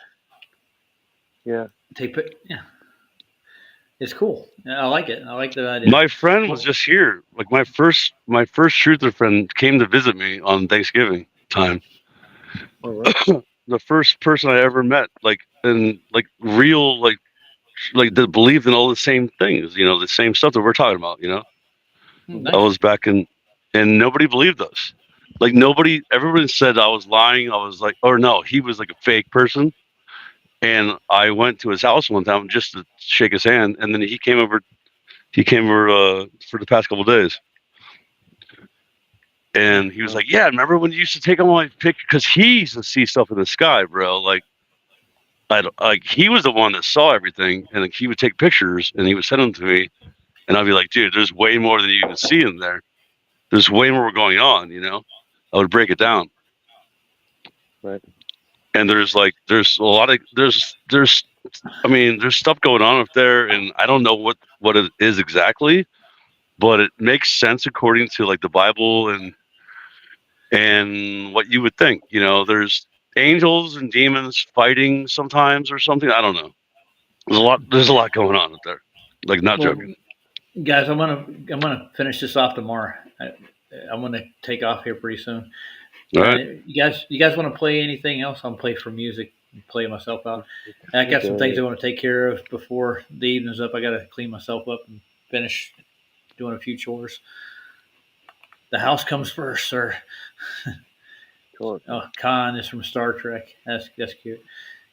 Yeah. Yeah. It's cool. I like it. I like the idea. My friend was just here. Like my first truther friend came to visit me on Thanksgiving time. Oh, right. The first person I ever met, like in like real, like that believed in all the same things, you know, the same stuff that we're talking about, you know. Nice. I was back in, and nobody believed us. Like everybody said I was lying. I was like, or no, he was like a fake person. And I went to his house one time just to shake his hand, and then he came over. He came over for the past couple of days, and he was like, "Yeah, remember when you used to take all my pictures? Because he used to see stuff in the sky, bro. Like he was the one that saw everything, and like, he would take pictures and he would send them to me, and I'd be like, dude, there's way more than you even see in there. There's way more going on, you know. I would break it down, right? And there's a lot of there's stuff going on up there, and I don't know what it is exactly, but it makes sense according to like the Bible and what you would think. You know, there's angels and demons fighting sometimes or something. I don't know. There's a lot going on up there. Like not joking. Guys, I'm gonna finish this off tomorrow. I'm gonna take off here pretty soon. All right. You guys want to play anything else? I'm play for music and play myself out. I got some things I want to take care of before the evening's up. I got to clean myself up and finish doing a few chores. The house comes first, sir. Cool. Oh, Khan is from Star Trek. That's cute.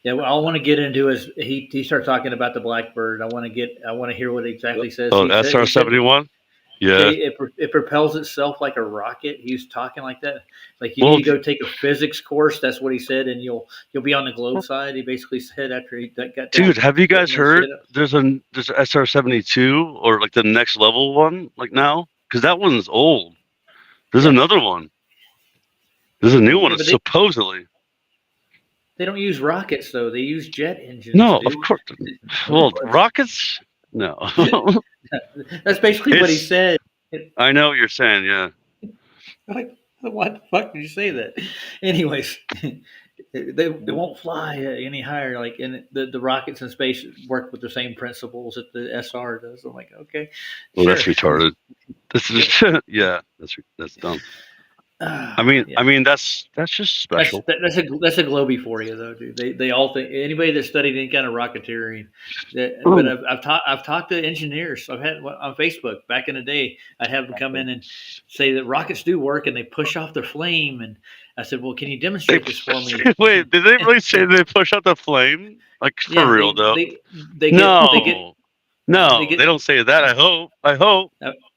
Yeah, what I want to get into is he started talking about the Blackbird. I want to hear what it exactly says. Oh, SR-71. Yeah, it propels itself like a rocket. He was talking like that. Like you need to go take a physics course. That's what he said, and you'll be on the globe side. He basically said after he got down. Dude, have you guys heard? There's a SR-72 or like the next level one like now because that one's old. There's another one. There's a new one supposedly. They don't use rockets though. They use jet engines. No, dude. of course. Well, rockets. No. That's basically what he said. I know what you're saying, yeah. Like, why the fuck did you say that? Anyways, they won't fly any higher. Like, and the rockets in space work with the same principles that the SR does. I'm like, okay. Well, that's retarded. Yeah, that's dumb. I mean that's just special. That's a Globey for you though, dude. They all think anybody that studied any kind of rocketeering. But I've talked to engineers. I've had on Facebook back in the day. I'd have them come in and say that rockets do work and they push off the flame. And I said, well, can you demonstrate this for me? Wait, did they really say they push out the flame? Like for real though? They don't say that. I hope.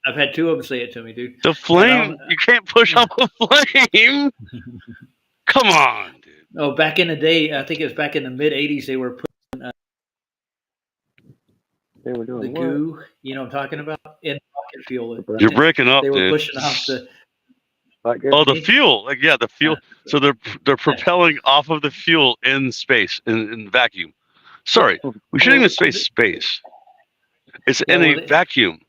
I've had two of them say it to me, dude. The flame, you can't push off the flame. Come on, dude. Oh, back in the day, I think it was back in the mid '80s. They were putting they were doing the goo. You know what I'm talking about? In rocket fuel. You're breaking up, They were dude. pushing off the. Oh, the fuel. Like yeah, the fuel. So they're propelling off of the fuel in space in vacuum. Sorry, we shouldn't even say space. It's in a vacuum.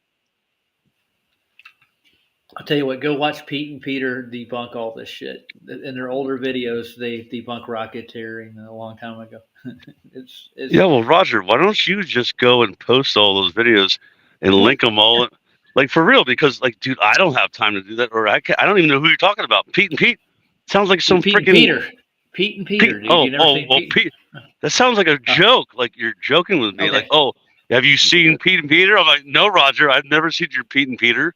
I'll tell you what, go watch Pete and Peter debunk all this shit. In their older videos, they debunk rocketeering a long time ago. it's Yeah, well, Roger, why don't you just go and post all those videos and link them all, like for real? Because, like, dude, I don't have time to do that, or I don't even know who you're talking about. Pete and Pete sounds like some freaking Pete and Peter. Pete. Pete. That sounds like a joke. Like you're joking with me. Okay. Like, oh, have you seen Pete and Peter? I'm like, no, Roger, I've never seen your Pete and Peter.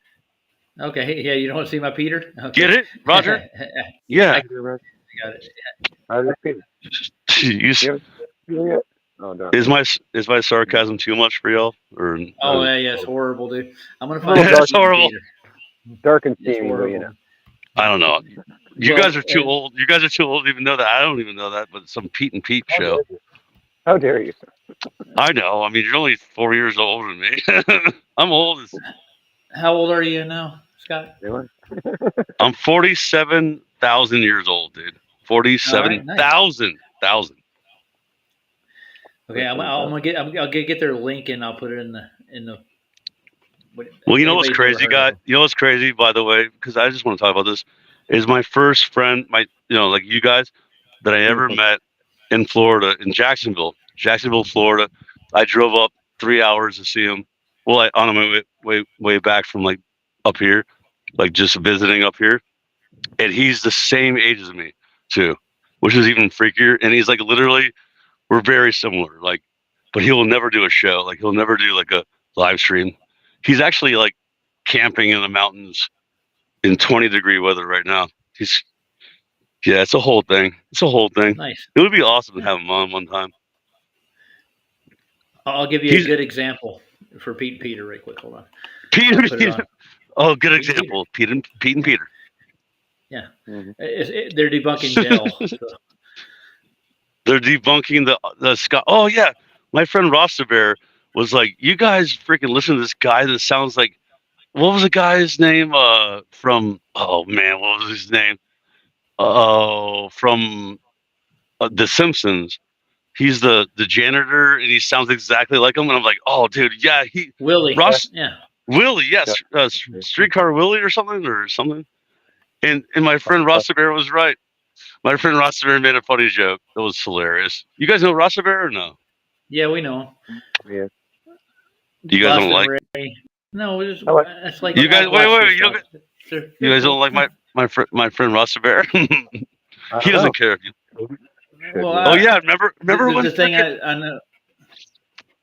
Okay, yeah, you don't want to see my Peter? Okay. Get it, Roger? Yeah. I got it. Is my sarcasm too much for y'all? Or yeah, it's horrible, dude. I'm gonna find it's horrible. Dark and steamy, but you know. I don't know. You guys are too old. You guys are too old to even know that. I don't even know that, but some Pete and Pete show. How dare you? I know. I mean, you're only 4 years older than me. I'm old. How old are you now, Scott? I'm 47,000 years old, dude. 47,000. Okay, I'll get their link and I'll put it in the. Well, you know what's crazy, guy? You know what's crazy, by the way, because I just want to talk about this. Is my first friend, like you guys, that I ever met in Florida, in Jacksonville, Florida. I drove up 3 hours to see him. Well, on my way back from like up here, like just visiting up here, and he's the same age as me too, which is even freakier. And he's like literally, we're very similar. Like, but he will never do a show. Like he'll never do like a live stream. He's actually like camping in the mountains in 20-degree weather right now. It's a whole thing. Nice. It would be awesome to have him on one time. I'll give you a good example for Pete and Peter right quick. Hold on. Peter. Oh, good example. Pete and Peter. Yeah. They're debunking Dell. So. They're debunking the Scott. Oh, yeah. My friend Rostabear was like, you guys freaking listen to this guy that sounds like, what was the guy's name from, oh, man, what was his name? From The Simpsons. He's the janitor, and he sounds exactly like him. And I'm like, oh, dude, yeah. Willie. Willie, yes. Streetcar Willie or something. And my friend Rostabear was right. My friend Rostabear made a funny joke. That was hilarious. You guys know Rostabear or no? Yeah, we know him. Yeah. You guys don't like? No, it's like you guys. Wait. You guys don't like my friend Rostabear? He doesn't care. Well, yeah. Remember when the thing I know.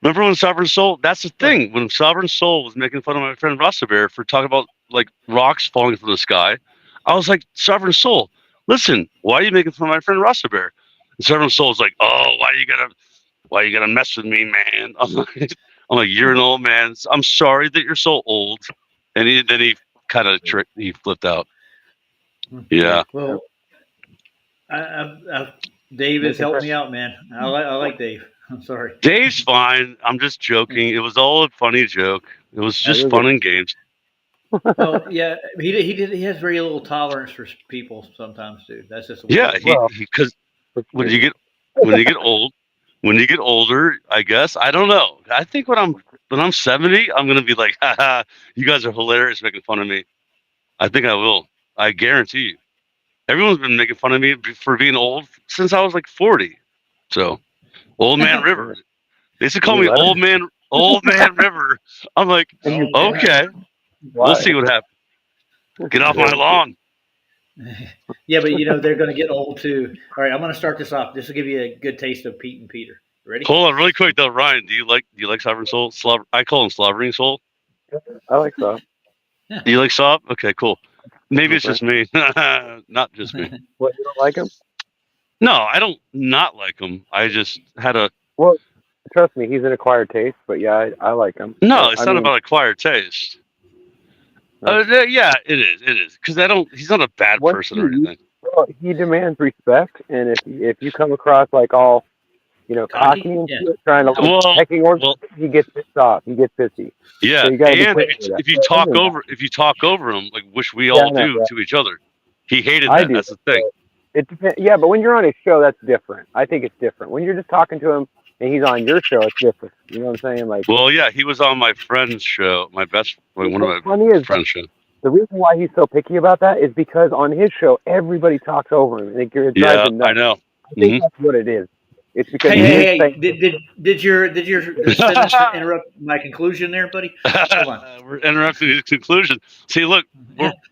Remember when Sovereign Soul? That's the thing. When Sovereign Soul was making fun of my friend Rostabear for talking about like rocks falling from the sky, I was like, Sovereign Soul, listen, why are you making fun of my friend Rostabear? And Sovereign Soul was like, oh, why you gotta mess with me, man? I'm like, you're an old man. I'm sorry that you're so old. And then he kind of he flipped out. Yeah. Well, Dave has helped me out, man. I like Dave. I'm sorry. Dave's fine. I'm just joking. It was all a funny joke. It was just fun and games. Well, yeah, he has very little tolerance for people sometimes, dude. That's just because when you get older, I guess I don't know. I think when I'm 70, I'm gonna be like, haha, you guys are hilarious making fun of me. I think I will. I guarantee you. Everyone's been making fun of me for being old since I was like 40. So, Old Man River. They used to call me Old Man River. I'm like, okay, we'll see what happens. Get off my lawn. Yeah, but they're going to get old too. All right, I'm going to start this off. This will give you a good taste of Pete and Peter. Ready? Hold on, really quick though, Ryan. Do you like Sovereign Soul? I call him Slobbering Soul. I like that. Yeah. Do you like Sob? Okay, cool. Maybe it's just me. Not just me. What, you don't like him? No, I don't not like him. I just had a. Well, trust me, he's an acquired taste, but yeah, I like him. No, But, it's not about acquired taste. Yeah, it is. It is because he's not a bad person or anything. Well, he demands respect, and if you come across like all, cocky and shit, trying to hecking orders, he gets pissed off. He gets pissy. Yeah, So you gotta be and quick with that. if you talk over him, like which we all do to each other, he hated that. I do. That's the thing. It depends. Yeah, but when you're on his show, that's different. I think it's different. When you're just talking to him and he's on your show, it's different. You know what I'm saying? Like, well, yeah, he was on my friend's show, one of my friend's show. The reason why he's so picky about that is because on his show, everybody talks over him, and it drives him nuts. I know. I think that's what it is. It's because hey, did your sentence interrupt my conclusion there, buddy? Hold on. We're interrupting his conclusion. See, look,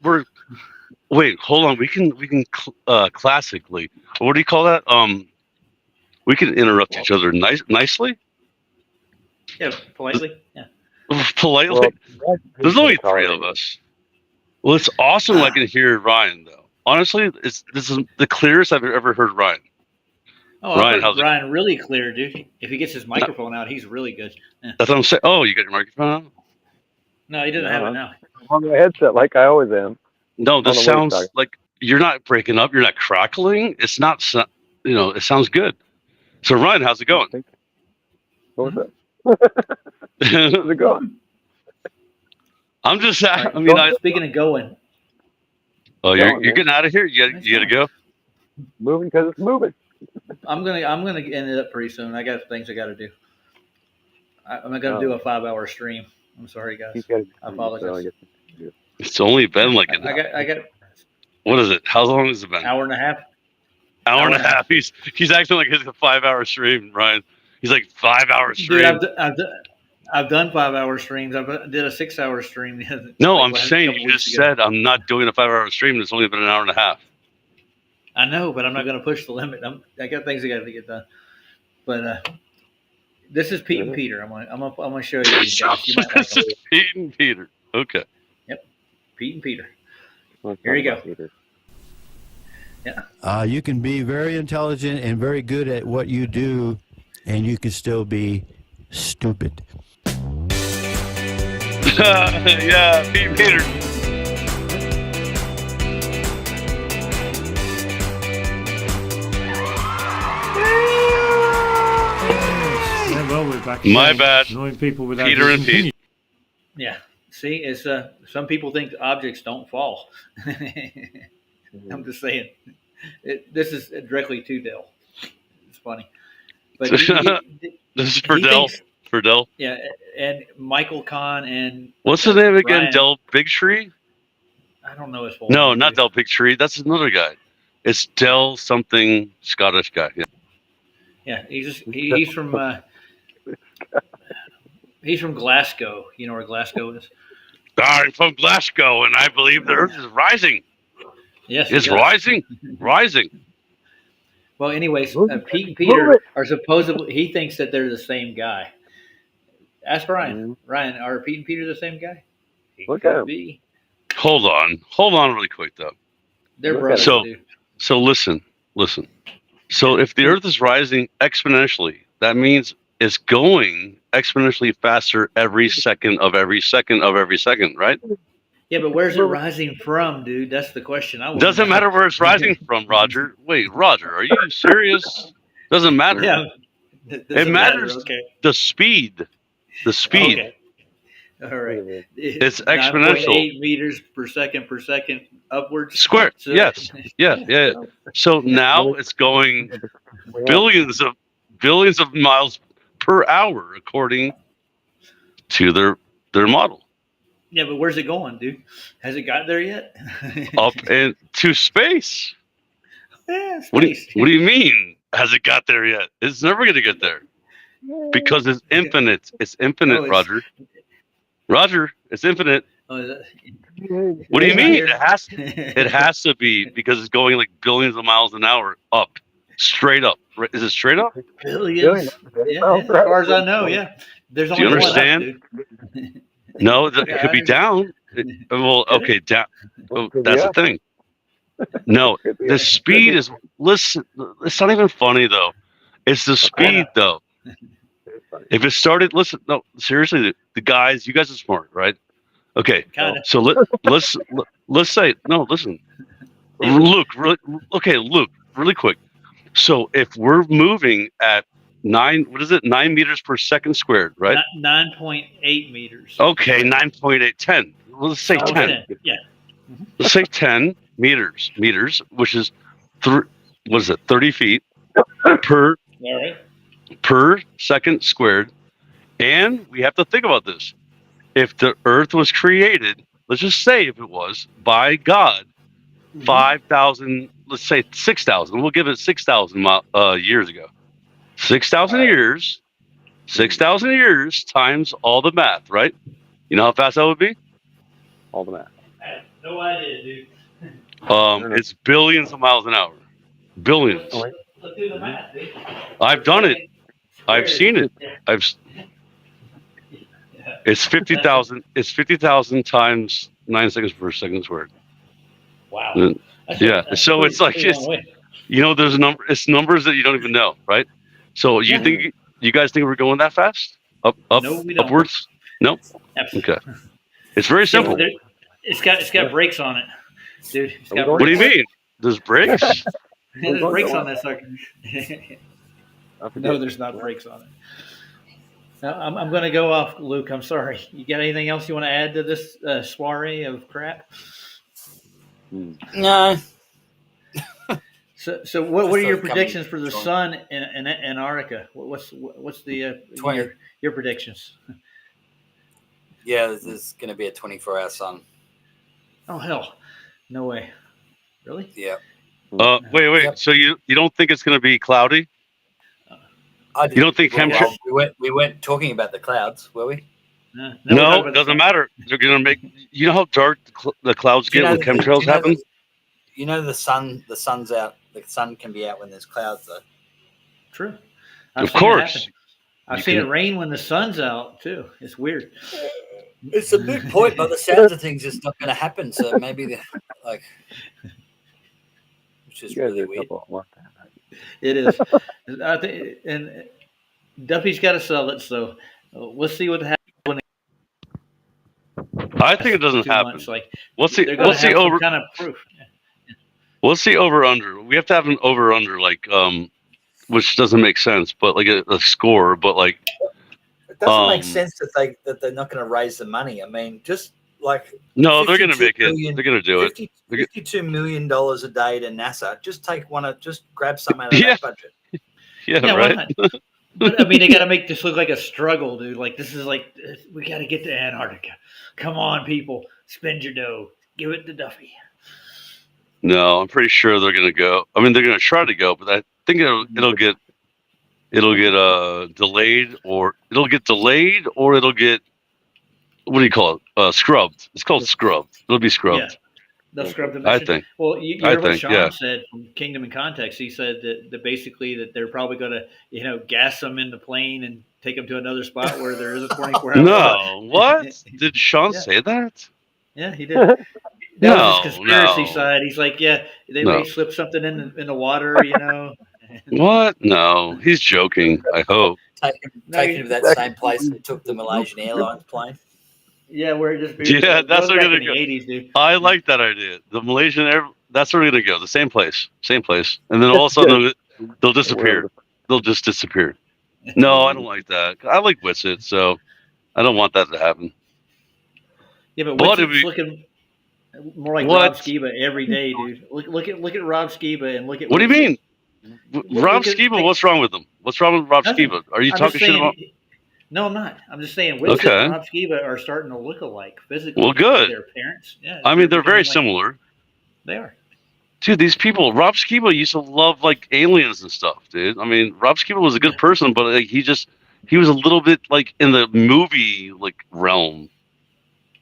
we're wait, hold on. We can classically. What do you call that? We can interrupt each other nicely. Yeah, politely. Yeah. Politely. Well, there's only 3 of us. Well, it's awesome. I can hear Ryan though. Honestly, this is the clearest I've ever heard Ryan. Oh, Ryan, really clear, dude. If he gets his microphone out, he's really good. Yeah. That's what I'm saying. Oh, you got your microphone out? No, he doesn't have it now. I'm on my headset like I always am. No, this sounds like you're not breaking up. You're not crackling. It's not, it sounds good. So, Ryan, how's it going? What was that? How's it going? I'm just, speaking of going. Oh, you're getting out of here? You got to go? Moving because it's moving. I'm gonna end it up pretty soon. I got things I got to do. I'm not gonna do a 5-hour stream. I'm sorry, guys. I apologize. It's only been like an hour. I got. What is it? How long has it been? Hour and a half. Hour and a half. He's acting like it's a 5-hour stream, Ryan. He's like 5-hour stream. Dude, I've done 5-hour streams. I did a 6-hour stream. No, I'm saying you just said I'm not doing a 5-hour stream. It's only been an hour and a half. I know, but I'm not going to push the limit. I got things I got to get done. But this is Pete and Peter. I'm gonna show you these guys. You might like them. Pete and Peter. Okay. Yep. Pete and Peter. Here you go. Yeah. You can be very intelligent and very good at what you do, and you can still be stupid. Yeah, Pete and Peter. Well, we're back. My bad. Annoying people without Peter and Pete. Yeah. See, it's some people think objects don't fall. I'm just saying. This is directly to Dell. It's funny. But this is for Dell. For Dell. Yeah, and Michael Kahn and what's his name again? Ryan. Del Bigtree? I don't know his full No, name. not Del Bigtree. That's another guy. It's Del something Scottish guy. Yeah. Yeah, he's from he's from Glasgow. You know where Glasgow is? I'm from Glasgow, and I believe the Earth is rising. Yes, it's rising. Well, anyways, Pete and Peter are supposedly. He thinks that they're the same guy. Ask Ryan. Ryan, are Pete and Peter the same guy? He could be. Hold on really quick though. They're brothers, dude. So listen. So if the Earth is rising exponentially, that means it's going exponentially faster every second of every second of every second, right? Yeah, but where's it rising from, dude? That's the question. Doesn't matter where it's rising from, Roger. Wait, Roger, are you serious? Doesn't matter. Yeah. It matters. Okay. The speed. The speed. Okay. All right. It's exponential. 9.8 meters per second upwards. Square. So, yes. Yeah. So now it's going billions of miles per hour according to their model. Yeah, but where's it going, dude? Has it got there yet? Up into space. Yeah, space. What do you mean? Has it got there yet? It's never going to get there because it's infinite. It's infinite, Roger. Roger, it's infinite. Oh, What do you mean? It has to be because it's going like billions of miles an hour up, straight up. Right? Is it straight up? Billions. Yeah, as far as I know, yeah. There's Do you only one up, understand? dude. No, it Yeah, could I be down. Well, Could okay, down. Oh, Could be that's the up. thing. No, Could be the up. speed is. Listen, it's not even funny though. It's the speed though. If it started, listen. No, seriously, the guys, you guys are smart, right? Okay, Kinda. so let's say no. Listen, Luke. Luke, really quick. So if we're moving at 9 meters per second squared, right? 9.8 meters. Okay, 9.8, 10. Well, let's say Almost 10. 10. Yeah. Let's say 10 meters, which is, what is it, 30 feet per All right. per second squared. And we have to think about this. If the Earth was created, let's just say if it was, by God, 5,000, let's say 6,000. We'll give it 6,000 years ago. 6,000 years, 6,000 years times all the math, right? You know how fast that would be? All the math. I have no idea, dude. It's billions of miles an hour. Billions. Let's do the math, dude. I've done it. I've seen it. It's 50,000. It's 50,000 times 9 seconds per second squared. Wow. Yeah. So it's like there's it's numbers that you don't even know, right? So you guys think we're going that fast? No, we don't. Upwards? No. Absolutely. Okay. It's very simple. It's got brakes on it, dude. It's got What do you mean? There's brakes? There's brakes on that sucker. No, there's not brakes on it. I'm going to go off, Luke. I'm sorry. You got anything else you want to add to this soiree of crap? No. So what are your predictions for the sun in Antarctica? What's the your predictions? Yeah, there's going to be a 24-hour sun. Oh hell, no way! Really? Yeah. Wait. Yep. So you don't think it's going to be cloudy? You don't think chemtrails? We weren't talking about the clouds, were we? No, it doesn't matter. They're going to make. You know how dark the clouds get when chemtrails happen. The sun's out. The sun can be out when there's clouds, though. True. Of course. I've seen it rain when the sun's out too. It's weird. It's a big point, but the sounds of things is not going to happen. So maybe which is really weird. It is. I think, and Duffy's got to sell it. So we'll see what happens. I think it doesn't happen. We'll see over kind of proof. We'll see over under. We have to have an over under which doesn't make sense, but like a score. But like it doesn't make sense that they're not going to raise the money. I mean, just like no, they're going to make it. They're going to do it. $52 million a day to NASA. Just grab some out of that budget. Yeah, right. But I mean, they got to make this look like a struggle, dude. Like this is we got to get to Antarctica. Come on, people, spend your dough. Give it to Duffy. No, I'm pretty sure they're going to go. I mean, they're going to try to go, but I think it'll get delayed, or it'll get what do you call it? Scrubbed. It's called scrubbed. It'll be scrubbed. Yeah. They'll scrub the mission. I think. Well, you heard what Sean said from Kingdom in Context. He said that basically that they're probably going to gas them in the plane and take them to another spot where there is a 24-hour. No, what? Did Sean say that? Yeah, he did. That was his conspiracy side. He's like, they may slip something in the water, What? No, he's joking. I hope. Take him to that same place that took the Malaysian Airlines plane. Yeah, where it just that's where we're gonna go. 80s, dude. I like that idea. The Malaysian Air. That's where we're gonna go. The same place, and then all of a sudden they'll disappear. They'll just disappear. No, I don't like that. I like Witsit, so I don't want that to happen. Yeah, but Witsit's looking more like Rob Skiba every day, dude. Look at Rob Skiba and look at. What do you mean, Rob Skiba? What's wrong with him? What's wrong with Rob Skiba? Are you talking shit about? No, I'm not. I'm just saying Witsit and Rob Skiba are starting to look alike physically. Well, good. Their parents. Yeah. I mean, they're very similar. They are. Dude, these people, Rob Skiba used to love aliens and stuff, dude. I mean, Rob Skiba was a good person, but he was a little bit in the movie realm.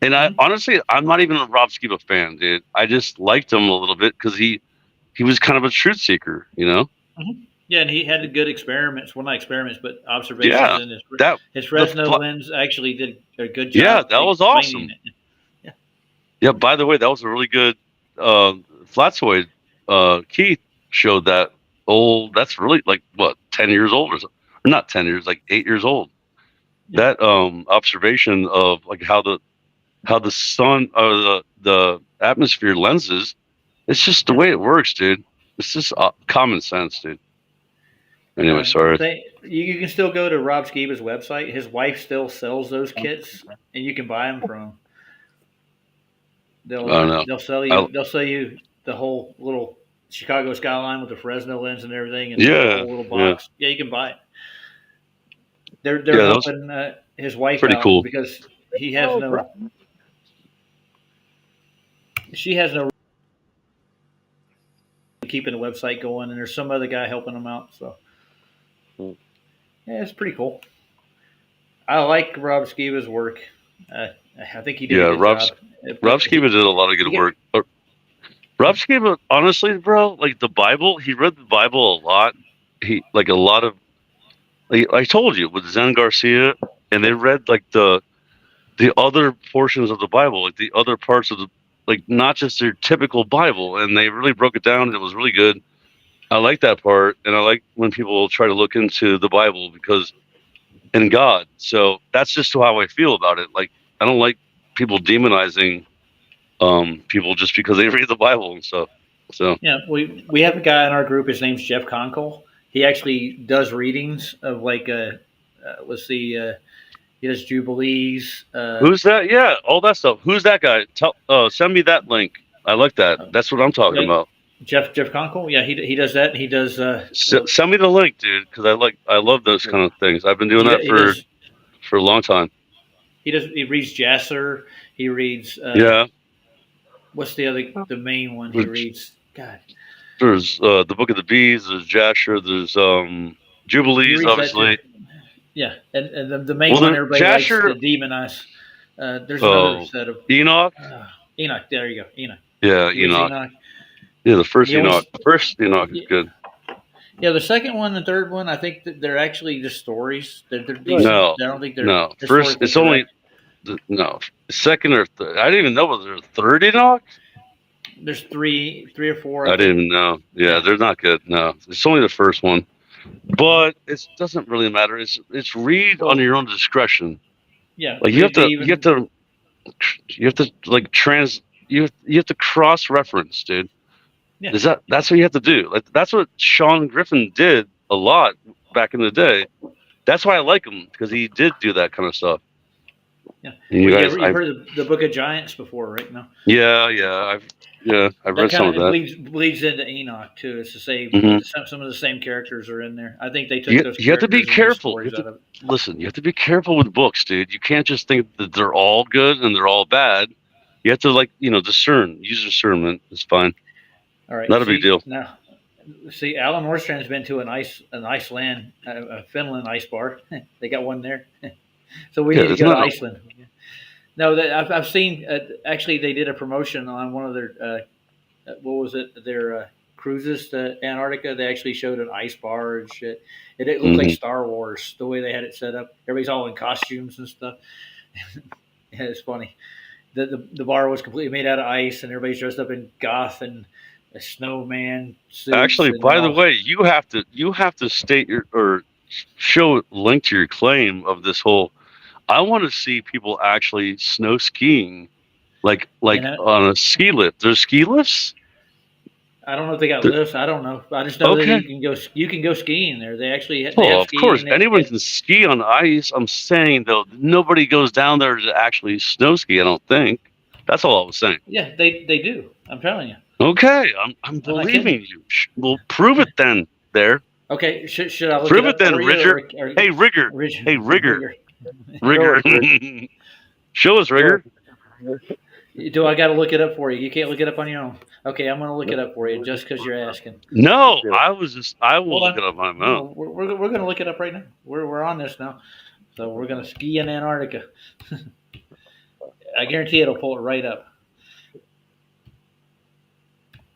And honestly, I'm not even a Rob Skiba fan, dude. I just liked him a little bit because he was kind of a truth seeker, you know. Mm-hmm. Yeah, and he had good experiments. Well, not experiments, but observations. Yeah, And that his Fresno lens actually did a good job. Yeah, that was explaining awesome. it. Yeah. Yeah. By the way, that was a really good Flatsoid. Keith showed that old. That's really like what 10 years old or something. Or not 10 years, like 8 years old. Yeah. That observation of like how the sun or the atmosphere lenses. It's just the way it works, dude. It's just common sense, dude. Anyway, sorry. You can still go to Rob Skiba's website. His wife still sells those kits, and you can buy them from him. I don't know. They'll sell you the whole little Chicago skyline with the Fresno lens and everything, and the whole little box. Yeah, you can buy it. They're helping his wife pretty out cool. because he has she has no keeping the website going, and there's some other guy helping them out. So yeah, it's pretty cool. I like Rob Skiba's work. I think he did a good job. Rob Skiba did a lot of good work. Rob Skiba, honestly, bro, like the Bible, he read the Bible a lot. He like a lot of. Like, I told you with Zen Garcia, and they read like the other portions of the Bible, like the other parts of the, like not just their typical Bible, and they really broke it down. And it was really good. I like that part, and I like when people try to look into the Bible because and God. So that's just how I feel about it. Like I don't like people demonizing people just because they read the Bible and stuff. So yeah, we have a guy in our group. His name's Jeff Conkle. He actually does readings of like let's see, he does jubilees. Who's that? Yeah, all that stuff. Who's that guy? Send me that link. I like that. That's what I'm talking about. Jeff Conkle. Yeah, he does that. He does. Send me the link, dude, because I love those kind of things. I've been doing that for a long time. He reads Jasser. He reads. Yeah. What's the main one he reads? God. There's the Book of the Bees. There's Jasher. There's Jubilees, obviously. Yeah, and the main one everybody Jasher, likes to demonize. There's another set of Enoch. Enoch. There you go, Enoch. Yeah, Enoch. Yeah, the first Enoch. The first Enoch is good. Yeah, the second one and third one, I think that they're actually just stories. They're decent. No, I don't think they're no. First, it's only second or third. I didn't even know was there a third Enoch. There's three or four. I didn't even know. Yeah, they're not good. No, it's only the first one, but it doesn't really matter. It's read on your own discretion. Yeah, like you have to like you have to cross reference, dude. Yeah. That's what you have to do. Like that's what Sean Griffin did a lot back in the day. That's why I like him because he did do that kind of stuff. Yeah, you've heard the Book of Giants before, right? No. Yeah, I've read some of that. Bleeds into Enoch too. It's the same. Some of the same characters are in there. I think they took those. You have to be careful. Listen, you have to be careful with books, dude. You can't just think that they're all good and they're all bad. You have to discern. Use discernment. It's fine. All right, not a big deal. Now, see, Alan Nordstrand's been to an Iceland, Finland ice bar. They got one there, so we need to go to Iceland. No, I've seen. Actually, they did a promotion on one of their what was it? Their cruises to Antarctica. They actually showed an ice bar and shit. It looked like Star Wars the way they had it set up. Everybody's all in costumes and stuff. Yeah, it's funny. The bar was completely made out of ice, and everybody's dressed up in goth and a snowman suits. Actually, by the way, you have to state or link to your claim of this whole. I want to see people actually snow skiing, like on a ski lift. There's ski lifts. I don't know if they got lifts. I don't know. I just know that you can go skiing there. They actually have of course, anyone can ski on ice. I'm saying though, nobody goes down there to actually snow ski. I don't think. That's all I was saying. Yeah, they do. I'm telling you. Okay, I'm believing you. Well, prove it then. There. Okay, should I look prove it it then, Rigger? Hey, Rigger. Hey, Rigger. Rigger. Show us, Rigger. Do I got to look it up for you? You can't look it up on your own. Okay, I'm going to look it up for you just because you're asking. No, I will look it up on my own. We're going to look it up right now. We're on this now. So we're going to ski in Antarctica. I guarantee it'll pull it right up.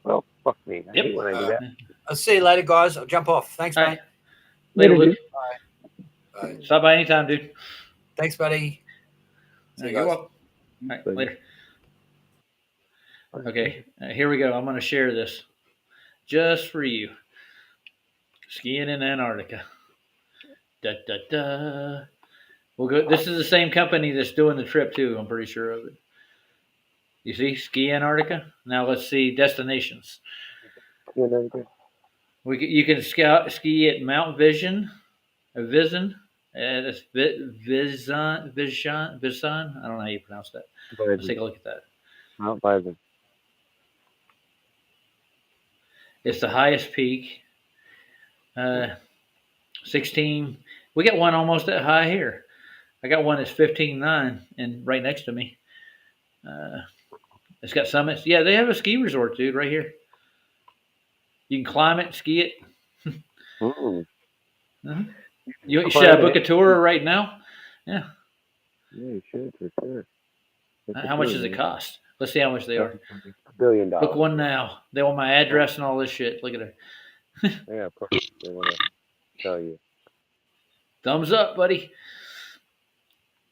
Well, fuck me. I Yep. hate when I do that. I'll see you later, guys. I'll jump off. Thanks, All mate. right. Later, Later, Luke. Bye. Stop by anytime, dude. Thanks, buddy. See you You're guys. welcome. All right, later. Okay, here we go. I'm going to share this just for you. Skiing in Antarctica. Da da da. We'll go. This is the same company that's doing the trip too. I'm pretty sure of it. You see, ski Antarctica. Now let's see destinations. You can ski at Mount Vision, that's Visan. I don't know how you pronounce that. Let's take a look at that. Mount Bison. It's the highest peak. 16. We got one almost that high here. I got one that's 15.9 and right next to me. It's got summits. Yeah, they have a ski resort, dude, right here. You can climb it, ski it. Mm-hmm. Should I book a tour right now? Yeah. Yeah, you should for sure. How much does it cost? Let's see how much they are. $1 billion. Book one now. They want my address and all this shit. Look at her. Yeah, of course. They want to tell you. Thumbs up, buddy.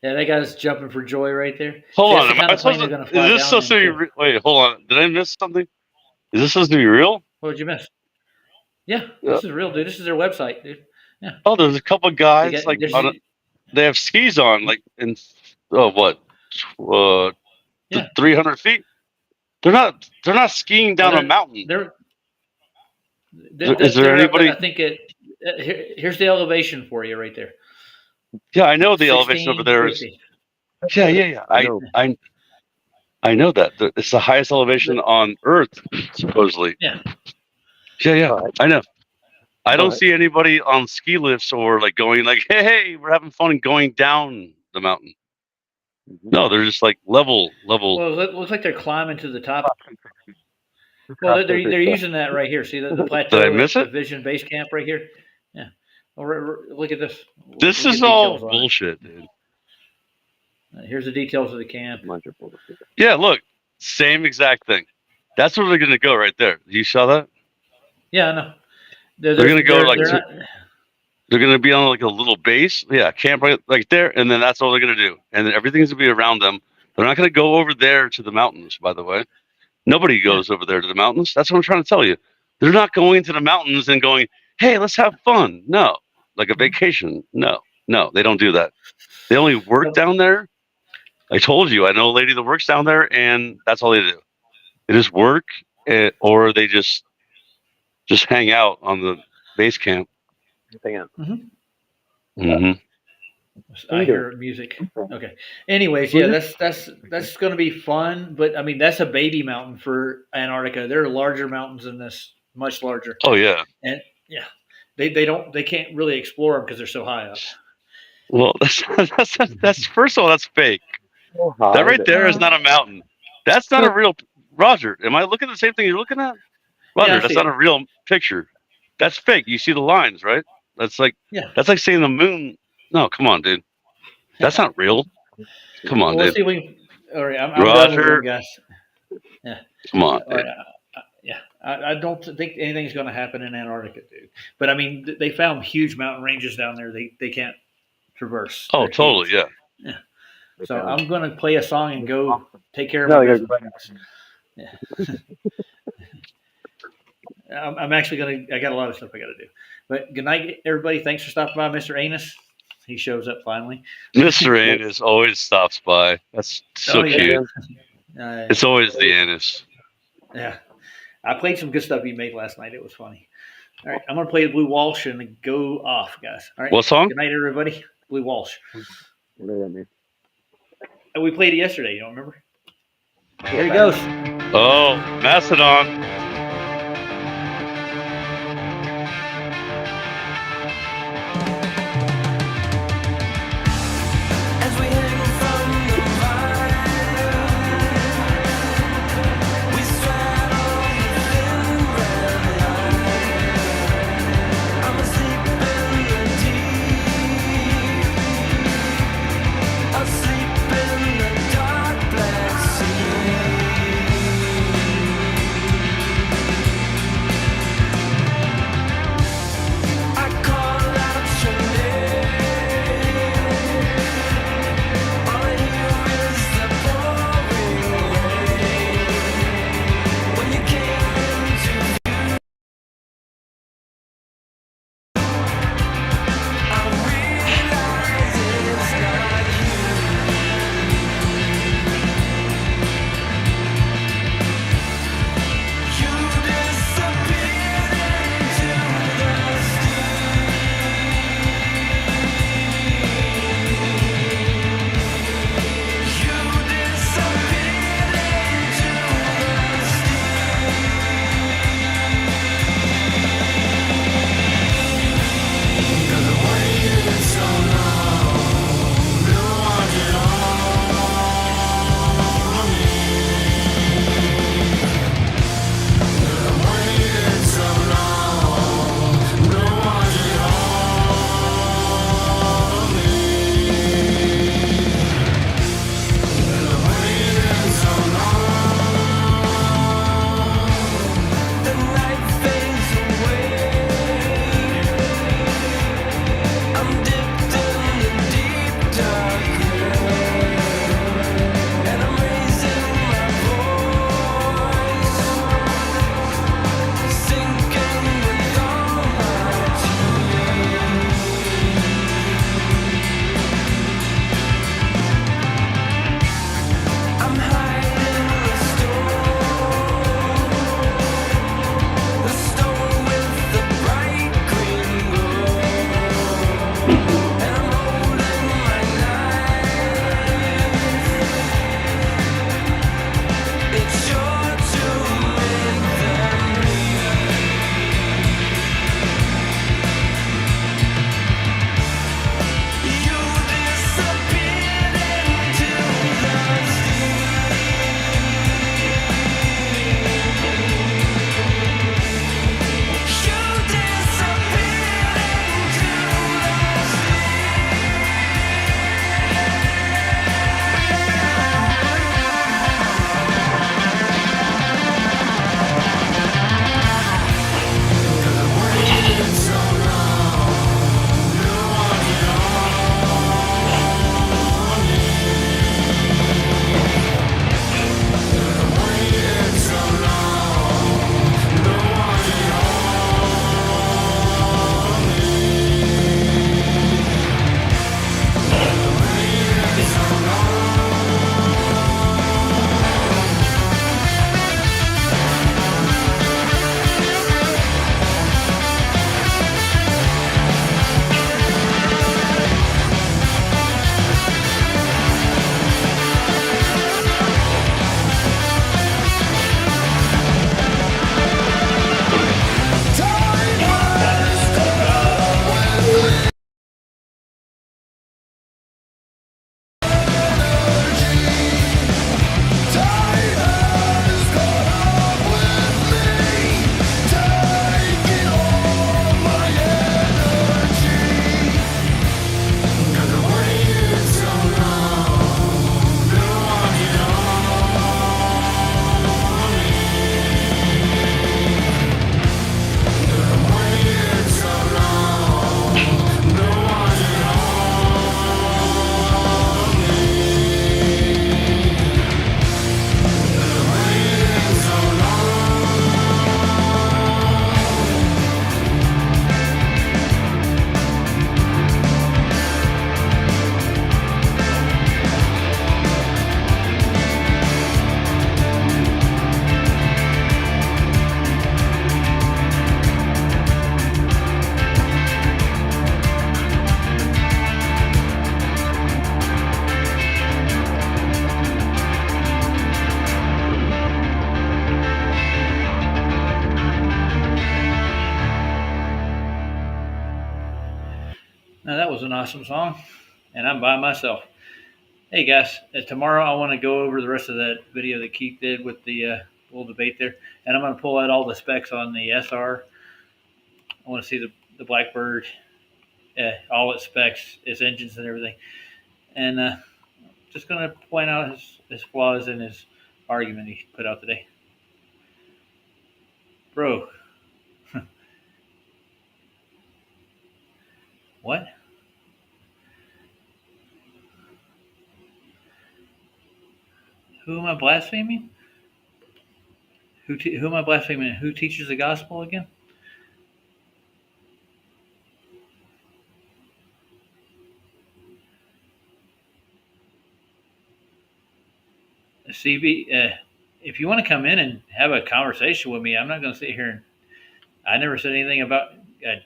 Yeah, that guy's jumping for joy right there. Hold See, on, am I supposed to? Is this supposed to be? Wait, hold on. Did I miss something? Is this supposed to be real? What did you miss? Yeah, this is real, dude. This is their website, dude. Yeah. Oh, there's a couple guys they have skis on, like in 300 feet. They're not skiing down a mountain. Is there anybody? I think here's the elevation for you right there. Yeah, I know the elevation over there is. Yeah. I know that it's the highest elevation on Earth, supposedly. Yeah. Yeah. I know. I don't see anybody on ski lifts or like going like, hey, we're having fun and going down the mountain. No, they're just like level. Well, it looks like they're climbing to the top. Well, they're using that right here. See the plateau. Did I miss it? The Vision Base Camp right here. Yeah. Look at this. This is all bullshit, dude. Here's the details of the camp. Yeah, look, same exact thing. That's where they're gonna go right there. You saw that? Yeah, I know. They're gonna go they're gonna be on like a little base. Yeah, camp right there, and then that's all they're gonna do. And then everything's gonna be around them. They're not gonna go over there to the mountains, by the way. Nobody goes over there to the mountains. That's what I'm trying to tell you. They're not going to the mountains and going, hey, let's have fun. No. Like a vacation. No, they don't do that. They only work down there. I told you, I know a lady that works down there, and that's all they do. They just work, or they just hang out on the base camp. Hang out. I hear music. Okay. Anyways, yeah, that's going to be fun. But I mean, that's a baby mountain for Antarctica. There are larger mountains than this, much larger. Oh yeah. And yeah, they can't really explore them because they're so high up. Well, that's first of all, that's fake. That right there is not a mountain. That's not a real. Roger, am I looking at the same thing you're looking at? Roger, that's not a real picture. That's fake. You see the lines, right? That's like that's like saying the moon. No, come on, dude. That's not real. Come on, Let's dude. see if we can, all right, I'm Roger, guys. Yeah. Come on, all right, yeah. I don't think anything's going to happen in Antarctica, dude. But I mean, they found huge mountain ranges down there. They can't traverse. Oh, totally, yeah. Yeah. So I'm going to play a song and go take care of my business. Yeah. I'm actually going to. I got a lot of stuff I got to do. But good night, everybody. Thanks for stopping by, Mr. Anus. He shows up finally. Mr. Anus always stops by. That's so cute. It's always the Anus. Yeah. I played some good stuff you made last night. It was funny. All right. I'm going to play the Blue Walsh and go off, guys. All right. What song? Good night, everybody. Blue Walsh. What does that mean? We played it yesterday. You don't remember? Here he goes. Oh, Mastodon. Asleep in the dark black Now that was an awesome song, and I'm by myself. Hey guys, tomorrow I want to go over the rest of that video that Keith did with the little debate there, and I'm going to pull out all the specs on the SR. I want to see the Blackbird, all its specs, its engines and everything, and just going to point out his flaws in his argument he put out today. Bro, what? Who am I blaspheming? Who am I blaspheming? Who teaches the gospel again? CB, if you want to come in and have a conversation with me, I'm not going to sit here and I never said anything about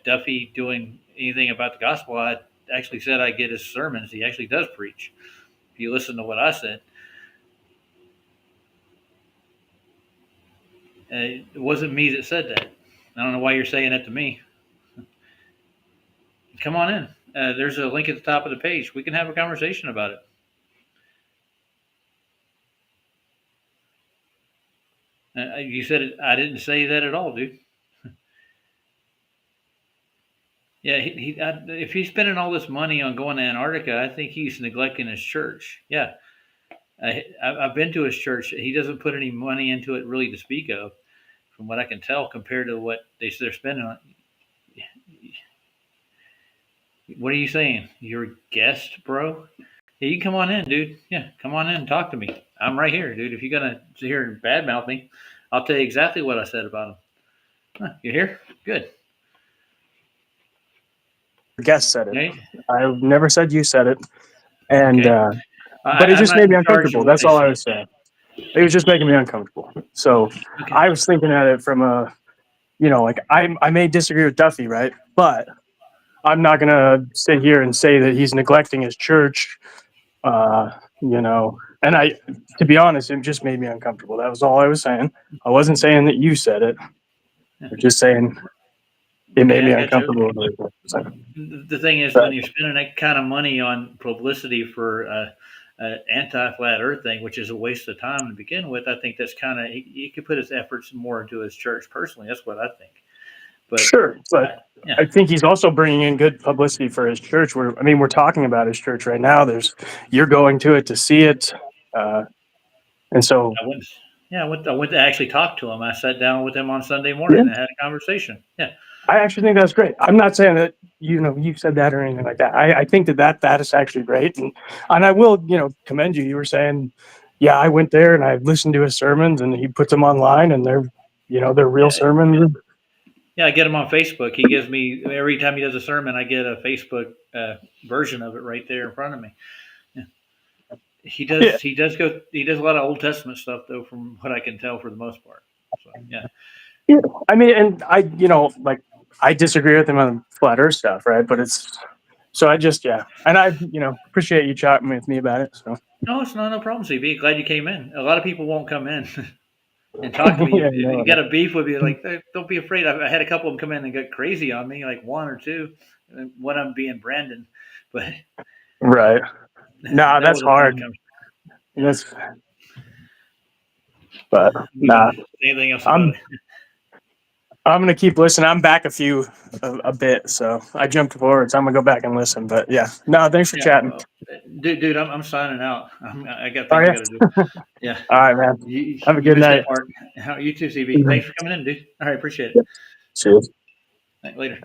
Duffy doing anything about the gospel. I actually said I get his sermons. He actually does preach. If you listen to what I said, it wasn't me that said that. I don't know why you're saying that to me. Come on in. There's a link at the top of the page. We can have a conversation about it. You said it, I didn't say that at all, dude. Yeah, if he's spending all this money on going to Antarctica, I think he's neglecting his church. Yeah, I've been to his church. He doesn't put any money into it really to speak of, from what I can tell, compared to what they're spending on. What are you saying? You're a guest, bro? Yeah, you can come on in, dude. Yeah, come on in and talk to me. I'm right here, dude. If you're gonna sit here and badmouth me, I'll tell you exactly what I said about him. Huh, you here? Good. Guest said it. Okay. I never said you said it, and Okay. but it I'm just not made me in charge uncomfortable. of what That's they all I say. was saying. It was just making me uncomfortable. So Okay. I was thinking at it from a, like I may disagree with Duffy, right? But I'm not gonna sit here and say that he's neglecting his church. And to be honest, it just made me uncomfortable. That was all I was saying. I wasn't saying that you said it. I'm just saying it made Okay, me I got you. uncomfortable. The thing is, when you're spending that kind of money on publicity for anti-flat Earth thing, which is a waste of time to begin with, I think that's kind of he could put his efforts more into his church personally. That's what I think. But Sure, but yeah, I think he's also bringing in good publicity for his church. We're talking about his church right now. You're going to it to see it, and so I went. Yeah, I went to actually talk to him. I sat down with him on Sunday morning yeah, and had a conversation. Yeah. I actually think that's great. I'm not saying that you said that or anything like that. I think that is actually great, and I will commend you. You were saying, yeah, I went there and I listened to his sermons, and he puts them online, and they're real Yeah. sermons. Yeah, I get him on Facebook. He gives me every time he does a sermon, I get a Facebook version of it right there in front of me. Yeah. He does. Yeah. He does go. He does a lot of Old Testament stuff, though, from what I can tell, for the most part. So yeah. Yeah, and I disagree with him on flat Earth stuff, right? But so I just and I appreciate you chatting with me about it. So No, it's no problem, CB. Glad you came in. A lot of people won't come in and talk to me. Yeah, If you got a beef with me, like, don't be afraid. I had a couple of them come in and get crazy on me, like one or two. One of them being Brandon, but right. Nah, that that's was a funny hard. conversation. That's but We nah. can say anything else about it. I'm gonna keep listening. I'm back a bit, so I jumped forward. So I'm gonna go back and listen. But yeah, no, thanks for Yeah, chatting. well, dude, I'm signing out. I got Oh things I yeah. got to do. Yeah. All right, man. Have a You good missed night. that part. You too, CB. Thanks for coming in, dude. All right, appreciate Yep. it. See you. Later.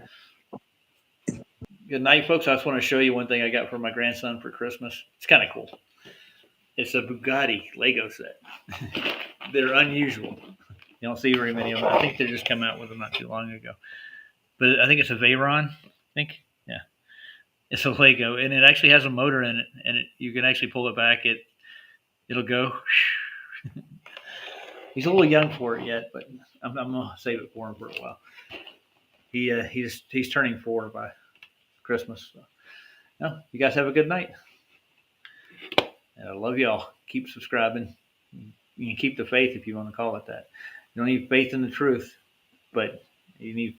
Good night, folks. I just want to show you one thing I got for my grandson for Christmas. It's kind of cool. It's a Bugatti Lego set. They're unusual. You don't see very many of them. I think they just come out with them not too long ago. But I think it's a Veyron. I think, yeah. It's a Lego, and it actually has a motor in it, and you can actually pull it back. It'll go. He's a little young for it yet, but I'm gonna save it for him for a while. He's turning 4 by Christmas. So. No, you guys have a good night. And I love y'all. Keep subscribing. You can keep the faith if you want to call it that. You don't need faith in the truth, but you need